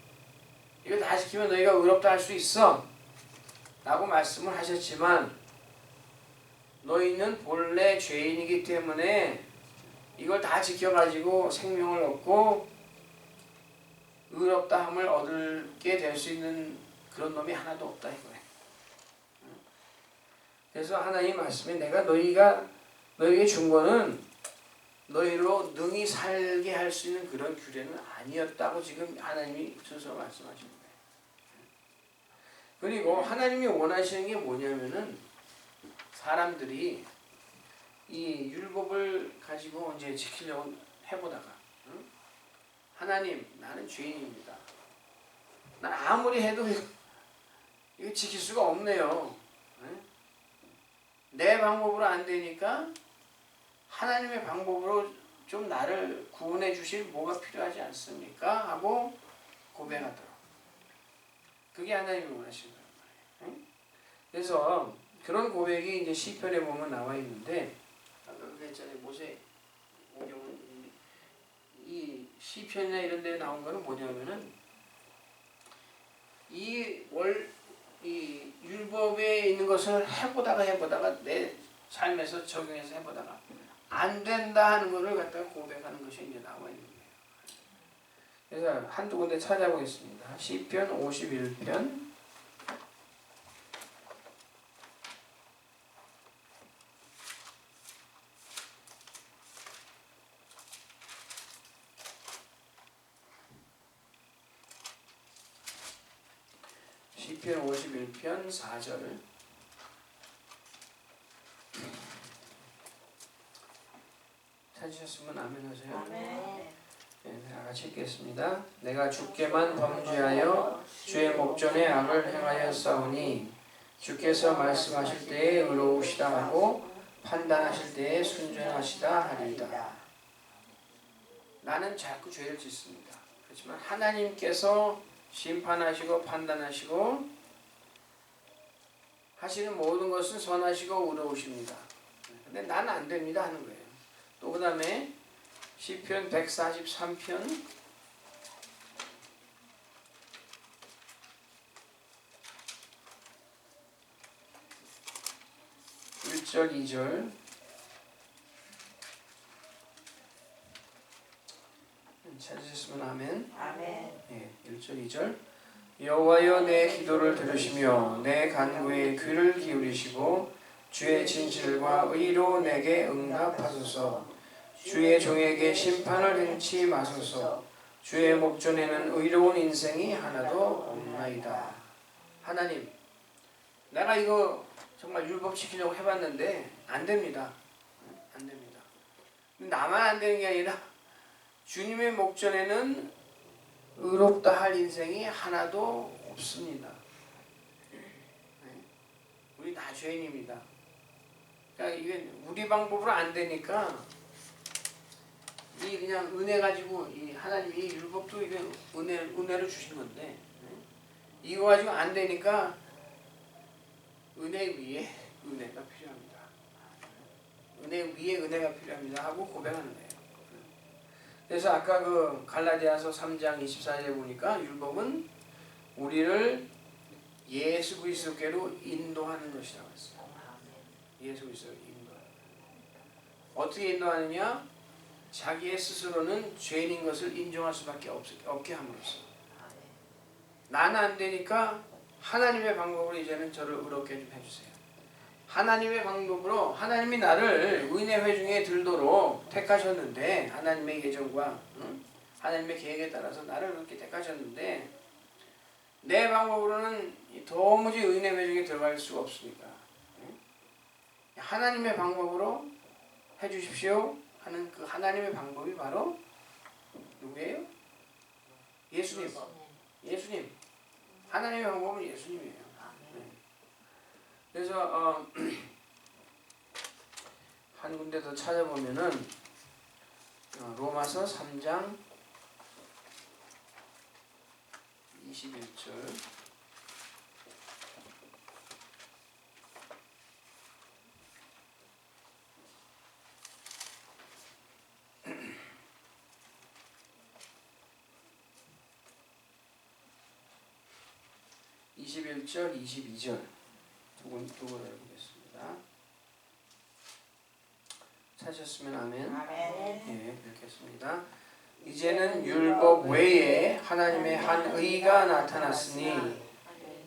이거 다 지키면 너희가 의롭다 할 수 있어. 라고 말씀을 하셨지만 너희는 본래 죄인이기 때문에 이걸 다 지켜가지고 생명을 얻고 의롭다함을 얻게 될 수 있는 그런 놈이 하나도 없다 이거예요. 그래서 하나님 말씀에 내가 너희에게 준 거는 너희로 능히 살게 할 수 있는 그런 규례는 아니었다고 지금 하나님이 스스로 말씀하시는 거예요. 그리고 하나님이 원하시는 게 뭐냐면은 사람들이 이 율법을 가지고 이제 지키려고 해보다가 하나님 나는 죄인입니다. 난 아무리 해도 이거 지킬 수가 없네요. 내 방법으로 안 되니까 하나님의 방법으로 좀 나를 구원해 주실 뭐가 필요하지 않습니까? 하고 고백하더라고요. 그게 하나님이 원하시는 거예요. 그래서 그런 고백이 이제 시편에 보면 나와 있는데 아까 그랬잖아요. 모세오경은 이 시편이나 이런 데 나온 거는 뭐냐면은 이 율법에 있는 것을 해보다가 내 삶에서 적용해서 해보다가 안 된다 하는 것을 갖다가 고백하는 것이 이제 나와 있는 거예요. 그래서 한두 군데 찾아보겠습니다. 시편 51편 51편 4절. 찾으셨으면 아멘 하세요. 아멘. 네, 다 같이 읽겠습니다. 내가 주께만 범죄하여 주의 목전에 악을 행하여 싸우니 주께서 말씀하실 때에 의로우시다 하고 판단하실 때에 순전하시다 하리이다. 나는 자꾸 죄를 짓습니다. 그렇지만 하나님께서 심판하시고 판단하시고 하시는 모든 것은 선하시고 의로우십니다. 근데 난 안 됩니다 하는 거예요. 또 그 다음에 시편 143편 1절 2절 찾으셨으면 아멘. 아멘. 예, 1절 2절 여호와여 내 기도를 들으시며 내 간구에 귀를 기울이시고 주의 진실과 의로 내게 응답하소서. 주의 종에게 심판을 행치 마소서. 주의 목전에는 의로운 인생이 하나도 없나이다. 하나님, 내가 이거 정말 율법 지키려고 해봤는데 안 됩니다. 안 됩니다. 나만 안 되는 게 아니라 주님의 목전에는 의롭다 할 인생이 하나도 없습니다. 우리 다 죄인입니다. 그러니까 이게 우리 방법으로 안 되니까 이 그냥 은혜 가지고 이 하나님이 이 율법도 이게 은혜로 주신 건데 이거 가지고 안 되니까 은혜 위에 은혜가 필요합니다. 은혜 위에 은혜가 필요합니다 하고 고백하는 거예요. 그래서 아까 그 갈라디아서 3장 24절에 보니까 율법은 우리를 예수 그리스도께로 인도하는 것이라고 했어요. 예수 그리스도로 인도하는. 어떻게 인도하느냐? 자기의 스스로는 죄인인 것을 인정할 수밖에 없게 함으로써. 나는 안 되니까 하나님의 방법으로 이제는 저를 의롭게 좀 해주세요. 하나님의 방법으로 하나님이 나를 의인의 회중에 들도록 택하셨는데 하나님의 예정과 하나님의 계획에 따라서 나를 그렇게 택하셨는데 내 방법으로는 도무지 의인의 회중에 들어갈 수가 없으니까 하나님의 방법으로 해주십시오 하는 그 하나님의 방법이 바로 누구예요? 예수님. 예수님. 하나님의 방법은 예수님이에요. 그래서 한 군데 더 찾아보면은 로마서 3장 21절 (21절) (22절) 두 번 읽어보겠습니다. 찾으셨으면 아멘. 아멘. 예, 읽겠습니다. 이제는 율법 외에 하나님의 한 의가 나타났으니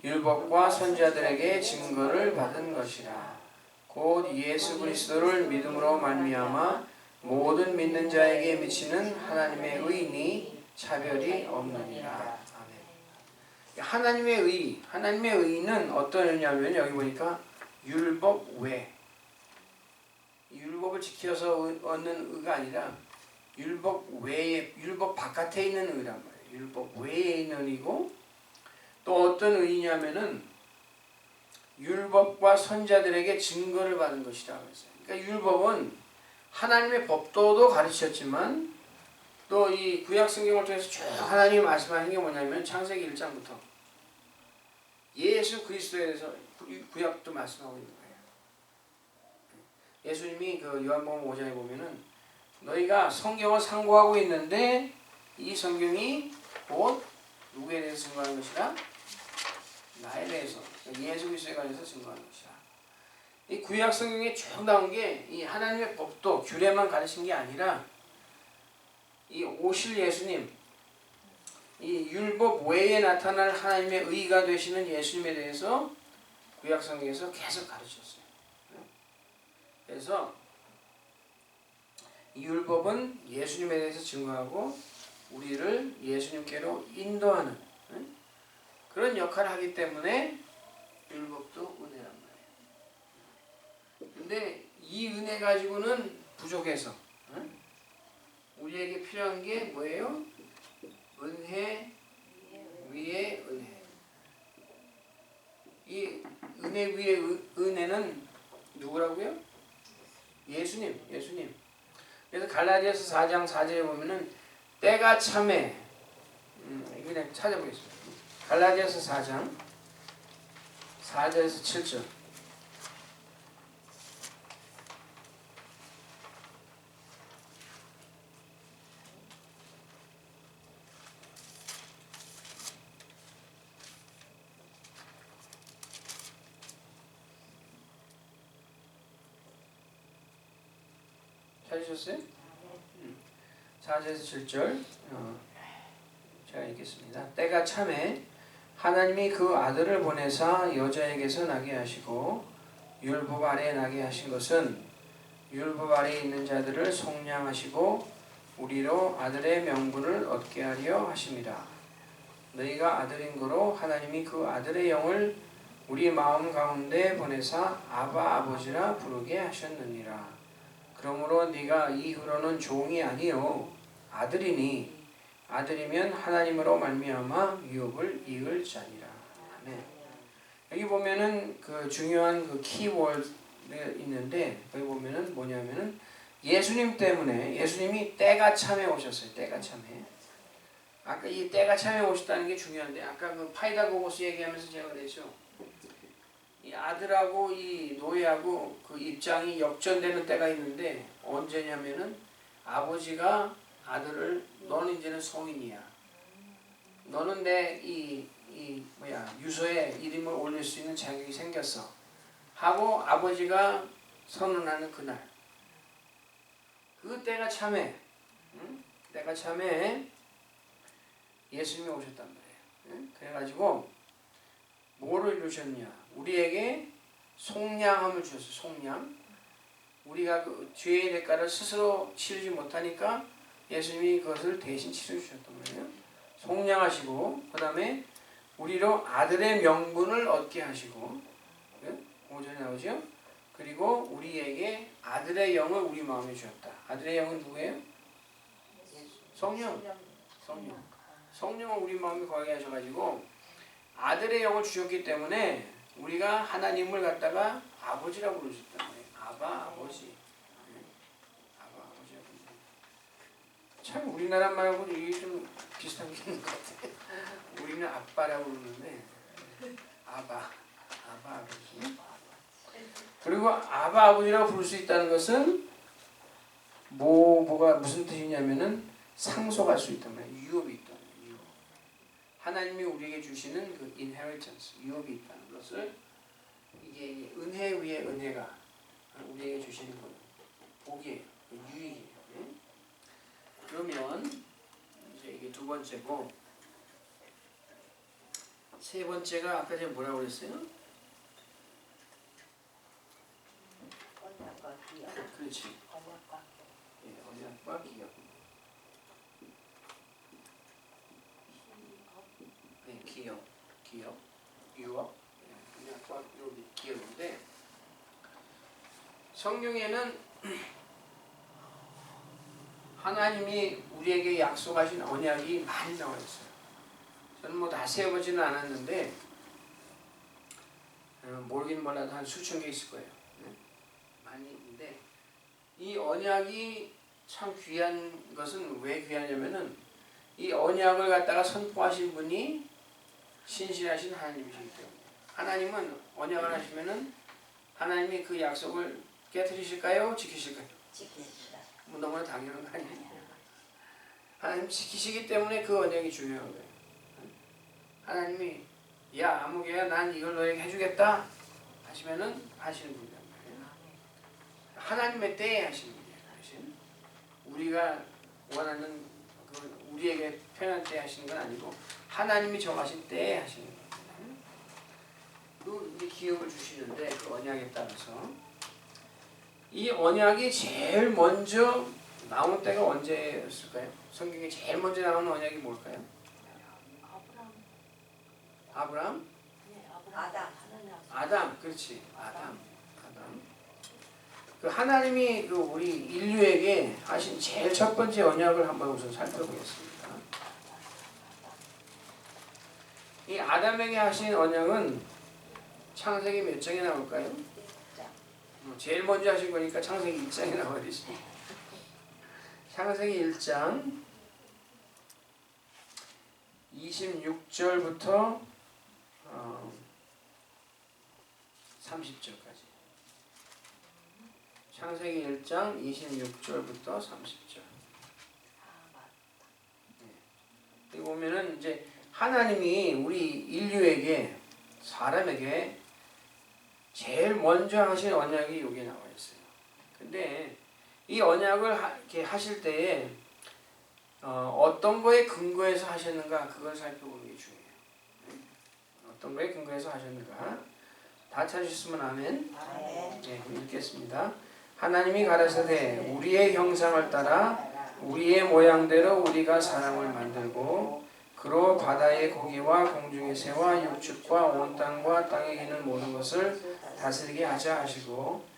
율법과 선지자들에게 증거를 받은 것이라. 곧 예수 그리스도를 믿음으로 말미암아 모든 믿는 자에게 미치는 하나님의 의인이 차별이 없느니라. 하나님의 의는 어떤 의냐면 여기 보니까 율법 외. 율법을 지켜서 얻는 의가 아니라 율법 외에, 율법 바깥에 있는 의란 말이에요. 율법 외에 있는 의고 또 어떤 의냐면은 율법과 선자들에게 증거를 받은 것이라고 했어요. 그러니까 율법은 하나님의 법도도 가르쳤지만 또 이 구약 성경을 통해서 쭉 하나님이 말씀하는 게 뭐냐면 창세기 1장부터 예수 그리스도에 대해서 구약도 말씀하고 있는 거예요. 예수님이 그 요한복음 5장에 보면은 너희가 성경을 상고하고 있는데 이 성경이 곧 누구에 대해서 증거하는 것이라? 나에 대해서, 예수 그리스도에 관해서 증거하는 것이라. 이 구약 성경에 쭉 나온 게 이 하나님의 법도 규례만 가르친 게 아니라 이 오실 예수님, 이 율법 외에 나타날 하나님의 의가 되시는 예수님에 대해서 구약 성경에서 계속 가르쳤어요. 그래서 이 율법은 예수님에 대해서 증거하고 우리를 예수님께로 인도하는 그런 역할을 하기 때문에 율법도 은혜란 말이에요. 근데 이 은혜 가지고는 부족해서 우리에게 필요한 게 뭐예요? 은혜 위에 은혜. 이 은혜 위에 은혜는 누구라고요? 예수님. 그래서 갈라디아서 4장 4절에 보면은 때가 참에 그냥 찾아보겠습니다. 갈라디아서 4장 4절에서 7절 찾으셨어요? 4절에서 7절 제가 읽겠습니다. 때가 참에 하나님이 그 아들을 보내사 여자에게서 나게 하시고 율법 아래에 나게 하신 것은 율법 아래에 있는 자들을 속량하시고 우리로 아들의 명분을 얻게 하려 하심이라. 너희가 아들인 거로 하나님이 그 아들의 영을 우리 마음 가운데 보내사 아바 아버지라 부르게 하셨느니라. 그러므로 네가 이후로는 종이 아니요 아들이니 아들이면 하나님으로 말미암아 유업을 이을 자니라. 아멘. 여기 보면은 그 중요한 그 키워드 있는데 여기 보면은 뭐냐면은 예수님 때문에 예수님이 때가 참에 오셨어요. 때가 참에. 아까 이 때가 참에 오셨다는 게 중요한데 아까 그 파이다고고스 얘기하면서 제가 그랬죠. 이 아들하고 이 노예하고 그 입장이 역전되는 때가 있는데 언제냐면은 아버지가 아들을 너는 이제는 성인이야. 너는 내 유서에 이름을 올릴 수 있는 자격이 생겼어. 하고 아버지가 선언하는 그날. 그 때가 참에, 때가 참에 예수님이 오셨단 말이에요. 그래가지고 뭐를 이루셨냐? 우리에게 속량함을 주셨어요. 속량. 우리가 그 죄의 대가를 스스로 치르지 못하니까 예수님이 그것을 대신 치러 주셨단 말이에요. 속량하시고 그 다음에 우리로 아들의 명분을 얻게 하시고 5절에 나오죠. 그리고 우리에게 아들의 영을 우리 마음에 주셨다. 아들의 영은 누구예요? 성령. 성령을 우리 마음에 거하게 하셔가지고 아들의 영을 주셨기 때문에 우리가 하나님을 갖다가 아버지라고 부르셨단 말이에요. 아바 아버지. 아바 아버지라고. 참 우리나라 말하고 이게 좀 비슷한 게 있는 것 같아요. 우리는 아빠라고 부르는데 아바 아버지. 그리고 아바 아버지라고 부를 수 있다는 것은 뭐가 무슨 뜻이냐면은 상속할 수 있단 말이에요. 유업이 있다는 거예요. 유업. 하나님이 우리에게 주시는 그 inheritance, 유업이 있다는 것을 이게 은혜 위에 은혜가 우리에게 주시는 거예요. 복이에요. 유익이에요. 그러면 이제 이게 두 번째고 세 번째가 아까 제가 뭐라고 그랬어요? 언약과 기업. 그렇지. 언약과 언약과 기업. 네, 기업, 유업, 언약과 기업인데 성경에는 하나님이 우리에게 약속하신 언약이 많이 나와 있어요. 저는 뭐 다 세어보지는 않았는데 모르긴 몰라도 한 수천 개 있을 거예요. 많이 있는데 이 언약이 참 귀한 것은 왜 귀하냐면은 이 언약을 갖다가 선포하신 분이 신실하신 하나님이시기 때문에 하나님은 언약을 하시면은 하나님이 그 약속을 깨뜨리실까요? 지키실까요? 지키시다. 뭐 너무나 당연한 거 아니에요? 하나님 지키시기 때문에 그 언약이 중요한 거예요. 하나님이 야 아무개야 난 이걸 너에게 해주겠다 하시면은 하시는 분이란 말이에요. 하나님의 때에 하시는 분이에요. 대신 우리가 원하는 그 우리에게 편한 때에 하시는 건 아니고 하나님이 정하신 때에 하시는 거예요. 그리고 이제 기업을 주시는데 그 언약에 따라서 이 언약이 제일 먼저 나온 때가 언제였을까요? 성경에 제일 먼저 나오는 언약이 뭘까요? 아브라함? 아담, 그렇지. 아담. 그 하나님이 그 우리 인류에게 하신 제일 첫 번째 언약을 한번 우선 살펴보겠습니다. 이 아담에게 하신 언약은 창세기 몇 장에 나올까요? 제일 먼저 하신 거니까 창세기 1장에 나와야 되지. 창세기 1장 26절부터 30절까지. 창세기 1장 26절부터 30절. 여기 보면은 이제 하나님이 우리 인류에게 제일 먼저 하신 언약이 여기에 나와 있어요. 근데 이 이 언약을 이렇게 하실 때에 어떤 거에 근거해서 하셨는가 그걸 살펴보는 게 중요해요. 어떤 거에 근거해서 하셨는가. 다 찾으셨으면 아멘. 아멘. 네, 읽겠습니다. 하나님이 가라사대 우리의 형상을 따라 우리의 모양대로 우리가 사람을 만들고 그로 바다의 고기와 공중의 새와 육축과 온 땅과 땅에 있는 모든 것을 다스리게 하자 하시고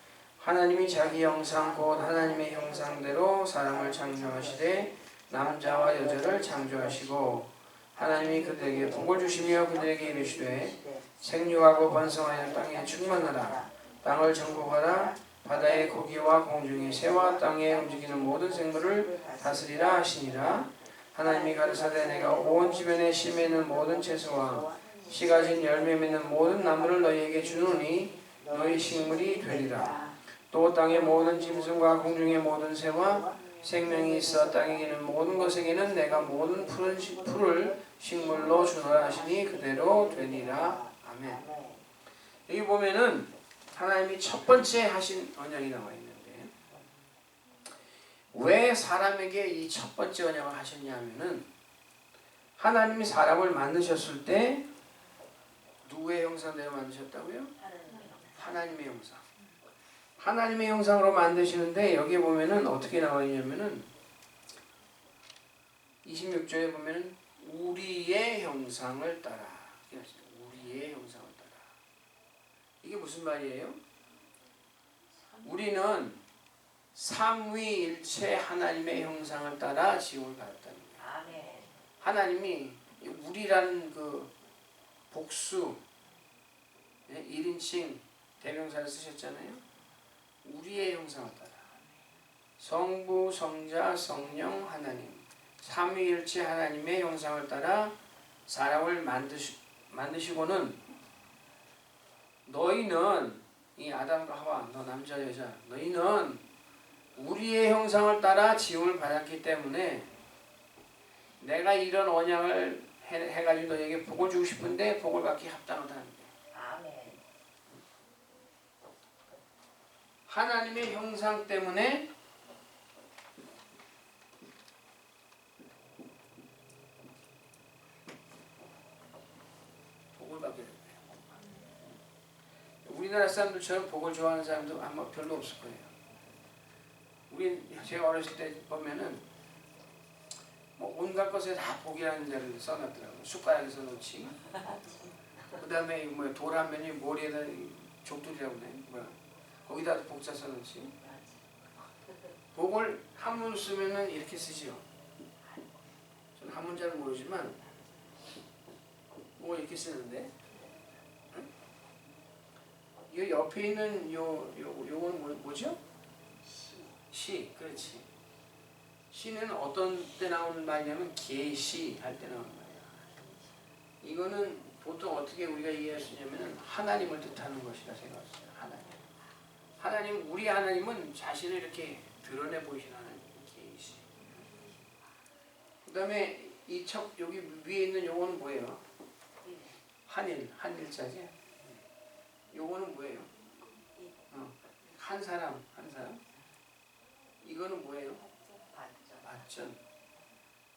하나님이 자기 형상 곧 하나님의 형상대로 사람을 창조하시되 남자와 여자를 창조하시고 하나님이 그들에게 복을 주시며 그들에게 이르시되 생육하고 번성하여 땅에 충만하라 땅을 정복하라 바다의 고기와 공중의 새와 땅에 움직이는 모든 생물을 다스리라 하시니라. 하나님이 가르사대 내가 온 주변에 씨 맺는 모든 채소와 씨 가진 열매 맺는 모든 나무를 너희에게 주노니 너희 식물이 되리라. 또 땅의 모든 짐승과 공중의 모든 새와 생명이 있어 땅에 있는 모든 것에게는 내가 모든 풀을 식물로 주노라 하시니 그대로 되니라. 아멘. 여기 보면은 하나님이 첫 번째 하신 언약이 나와 있는데 왜 사람에게 이 첫 번째 언약을 하셨냐면은 하나님이 사람을 만드셨을 때 누구의 형상대로 만드셨다고요? 하나님의 형상. 하나님의 형상으로 만드시는데 여기 보면은 어떻게 나와 있냐면은 26절에 보면은 우리의 형상을 따라. 우리의 형상을 따라. 이게 무슨 말이에요? 우리는 삼위일체 하나님의 형상을 따라 지음을 받았다는 거예요. 하나님이 우리라는 그 복수 1인칭 대명사를 쓰셨잖아요. 우리의 형상을 따라 성부, 성자, 성령, 하나님 삼위일체 하나님의 형상을 따라 사람을 만드시고는 너희는 이 아담과 하와 너 남자 여자 너희는 우리의 형상을 따라 지음을 받았기 때문에 내가 이런 언약을 해가지고 너희에게 복을 주고 싶은데 복을 받기 합당하다는 거예요. 하나님의 형상 때문에 복을 받게 됩니다. 우리나라 사람들처럼 복을 좋아하는 사람도 아마 별로 없을 거예요. 제가 어렸을 때 보면은 뭐 온갖 것에 다 복이라는 자를 써놨더라고요. 숟가락에 써놓지. 그 다음에 뭐 돌하면이 머리에다 족두리라고 그래. 거기다 복사 써놓지. 복을 한문 쓰면은 이렇게 쓰지요. 저는 한문 잘 모르지만 뭐 이렇게 쓰는데. 응? 이 옆에 있는 요건 뭐죠? 시, 그렇지. 시는 어떤 때 나오는 말이냐면 계시 할 때 나오는 말이야. 이거는 보통 어떻게 우리가 이해할 수 있냐면 하나님을 뜻하는 것이라 생각했어요. 하나님, 우리 하나님은 자신을 이렇게 드러내 보이신 하나님, 계시. 그 다음에 여기 위에 있는 요거는 뭐예요? 한일자지. 요거는 뭐예요? 한 사람. 이거는 뭐예요? 맞전.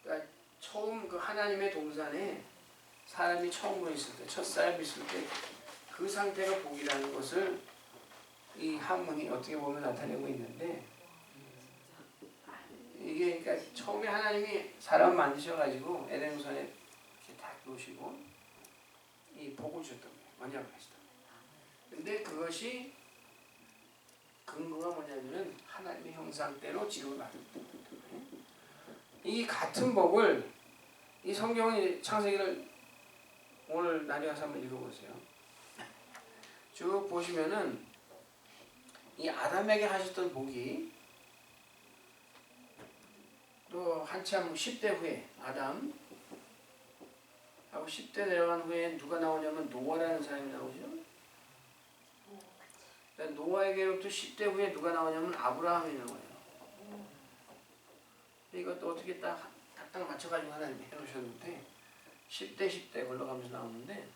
그러니까 처음 그 하나님의 동산에 사람이 처음으로 있을 때, 첫 사람이 있을 때 그 상태가 복이라는 것을 이 한문이 어떻게 보면 나타내고 있는데 이게 그러니까 처음에 하나님이 사람 만드셔가지고 에덴동산에 이렇게 딱 놓으시고 이 복을 주셨던 거예요. 언약을 하시던 거예요. 근데 그것이 근거가 뭐냐면은 하나님의 형상대로 지음을 받은 거예요. 이 같은 복을 이 성경의 창세기를 오늘 날이 와서 한번 읽어보세요. 쭉 보시면은 이 아담에게 하셨던 복이 또 한참 10대 후에 아담 하고 10대 내려간 후에 누가 나오냐면 노아라는 사람이 나오죠. 노아에게로부터 10대 후에 누가 나오냐면 아브라함이 나와요. 이것도 어떻게 딱딱 맞춰가지고 하나님이 해놓으셨는데 10대 걸러가면서 나오는데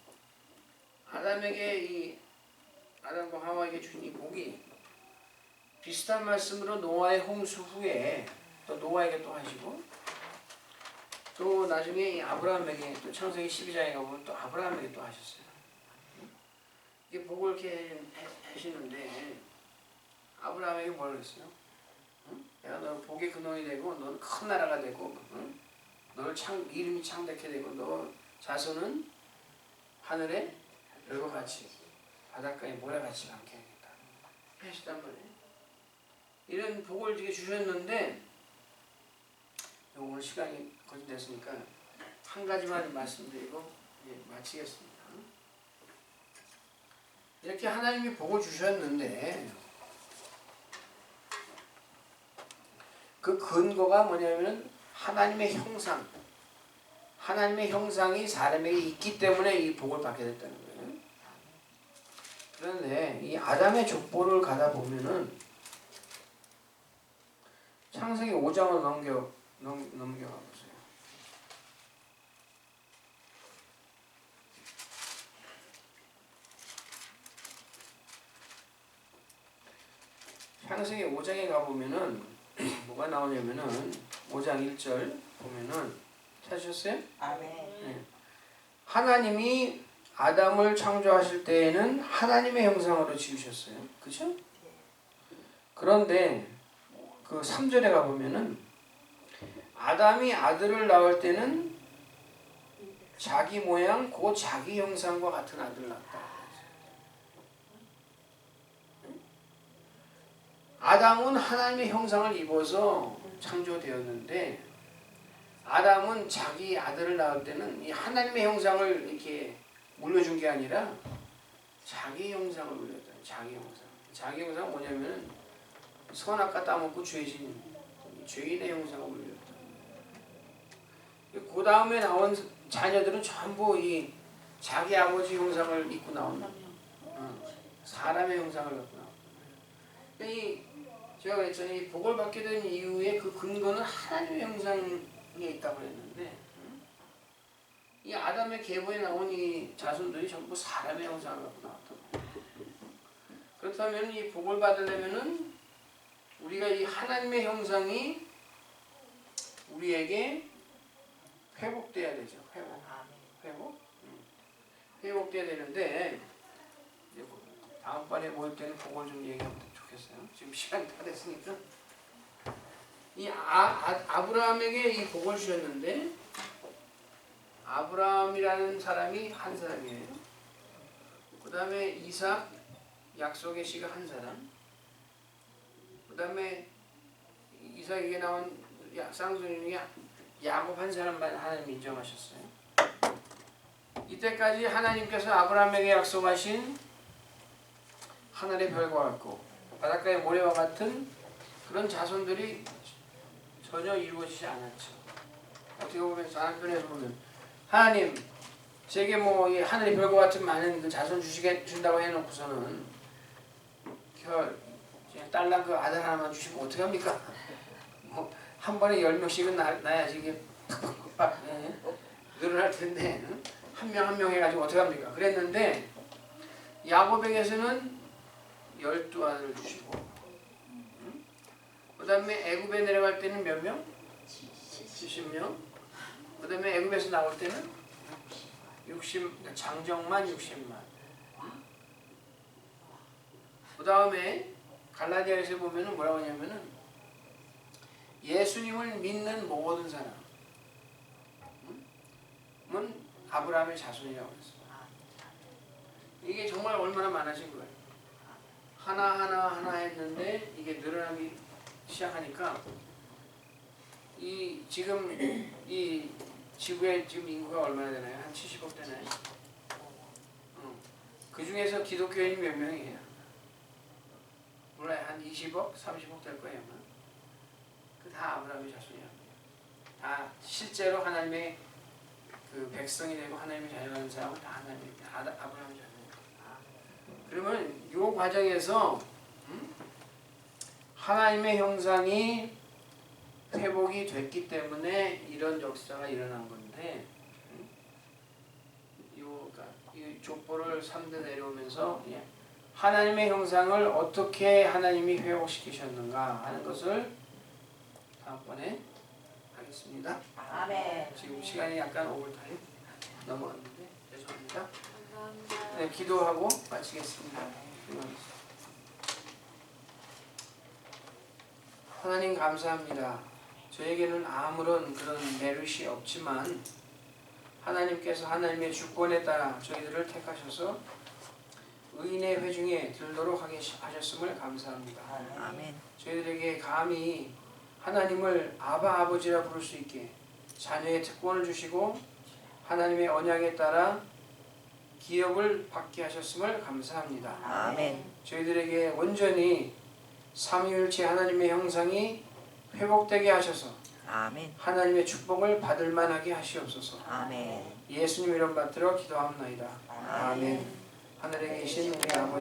아담과 하와에게 주신 이 복이 비슷한 말씀으로 노아의 홍수 후에 또 노아에게 또 하시고 또 나중에 이 아브라함에게 또 창세기 12장에 가보면 또 아브라함에게 또 하셨어요. 이게 복을 이렇게 하시는데 아브라함에게 뭘 했어요? 응? 내가 너 복의 근원이 되고 너는 큰 나라가 되고 응? 너를 이름이 창대케 되고 너 자손은 하늘의 별과 같이 바닷가의 모래같이 많게 하겠다 하시단 말이에요. 이런 복을 이렇게 주셨는데 오늘 시간이 거의 됐으니까 한 가지만 말씀드리고 마치겠습니다. 이렇게 하나님이 복을 주셨는데 그 근거가 뭐냐면 하나님의 형상, 하나님의 형상이 사람에게 있기 때문에 이 복을 받게 됐다는 거예요. 그런데 이 아담의 족보를 가다 보면은 창세기 5장을 넘겨가 보세요. 창세기 5장에 가보면은 뭐가 나오냐면은 5장 1절 보면은 찾으셨어요? 아멘. 네. 하나님이 아담을 창조하실 때에는 하나님의 형상으로 지으셨어요. 그죠? 그런데 그 3절에 가보면은 아담이 아들을 낳을 때는 자기 모양 곧 자기 형상과 같은 아들을 낳았다. 아담은 하나님의 형상을 입어서 창조되었는데 아담은 자기 아들을 낳을 때는 이 하나님의 형상을 이렇게 물려준 게 아니라 자기 형상을 물렸다. 자기 형상. 자기 형상은 뭐냐면 선악과 따먹고 죄인의 형상을 물렸다. 그 다음에 나온 자녀들은 전부 이 자기 아버지 형상을 입고 나온 사람의 형상을 갖고 나온. 제가 그랬잖아요. 이 복을 받게 된 이유의 그 근거는 하나님의 형상에 있다고 그랬는데 이 아담의 계보에 나온 이 자손들이 전부 사람의 형상을 갖고 나왔다. 그렇다면 이 복을 받으려면은 우리가 이 하나님의 형상이 우리에게 회복돼야 되죠. 회복돼야 되는데 다음번에 모일 때는 그걸 좀 얘기하면 좋겠어요. 지금 시간이 다 됐으니까 이 아브라함에게 이 복을 주셨는데 아브라함이라는 사람이 한 사람이에요. 그 다음에 이삭 약속의 씨가 한 사람. 그 다음에 이삭에게 나온 쌍둥이 중에 야곱 한 사람만 하나님 인정하셨어요. 이때까지 하나님께서 아브라함에게 약속하신 하늘의 별과 같고 바닷가의 모래와 같은 그런 자손들이 전혀 이루어지지 않았죠. 어떻게 보면 한편에서 보면 하나님 제게 뭐 이 하늘의 별과 같은 많은 그 자손 준다고 해놓고서는 그냥 딸랑 그 아들 하나만 주시면 어떻게 합니까? 뭐 한 번에 10명씩은 낳아야지 이게 팍팍팍 늘어날 텐데 한 명 한 명 해가지고 어떻게 합니까? 그랬는데 야곱에게서는 12아들을 주시고 그 다음에 애굽에 내려갈 때는 몇 명? 70명. 그 다음에 애굽에서 나올 때는 60, 장정만 60만. 그 다음에 갈라디아에서 보면은 뭐라고 하냐면은 예수님을 믿는 모든 사람은 아브라함의 자손이라고 했습니다. 이게 정말 얼마나 많아진 거예요. 하나 했는데 이게 늘어나기 시작하니까 지금 이 지구의 지금 인구가 얼마나 되나요? 한 70억 되나요? 그 중에서 기독교인이 몇 명이에요? 몰라요. 한 20억, 30억 될 거예요. 아마. 다 아브라함의 자손이야. 다 실제로 하나님의 그 백성이 되고 하나님의 자녀라는 사람은 다 아브라함의 자손이야. 그러면 이 과정에서 하나님의 형상이 회복이 됐기 때문에 이런 역사가 일어난 건데 이 족보를 3대 내려오면서 하나님의 형상을 어떻게 하나님이 회복시키셨는가 하는 것을 다음번에 하겠습니다. 아멘. 지금 시간이 약간 오버타임 넘어갔는데 죄송합니다. 감사합니다. 네, 기도하고 마치겠습니다. 하나님 감사합니다. 저에게는 아무런 그런 메rit이 없지만 하나님께서 하나님의 주권에 따라 저희들을 택하셔서 의인의 회중에 들도록 하셨음을 감사합니다. 아멘. 저희들에게 감히 하나님을 아바 아버지라 부를 수 있게 자녀의 특권을 주시고 하나님의 언약에 따라 기업을 받게 하셨음을 감사합니다. 아멘. 저희들에게 온전히 삼위일체 하나님의 형상이 회복되게 하셔서 아멘. 하나님의 축복을 받을 만하게 하시옵소서. 아멘. 예수님 이름 받들어 기도합나이다. 아멘. 하늘에 계신 우리 아버지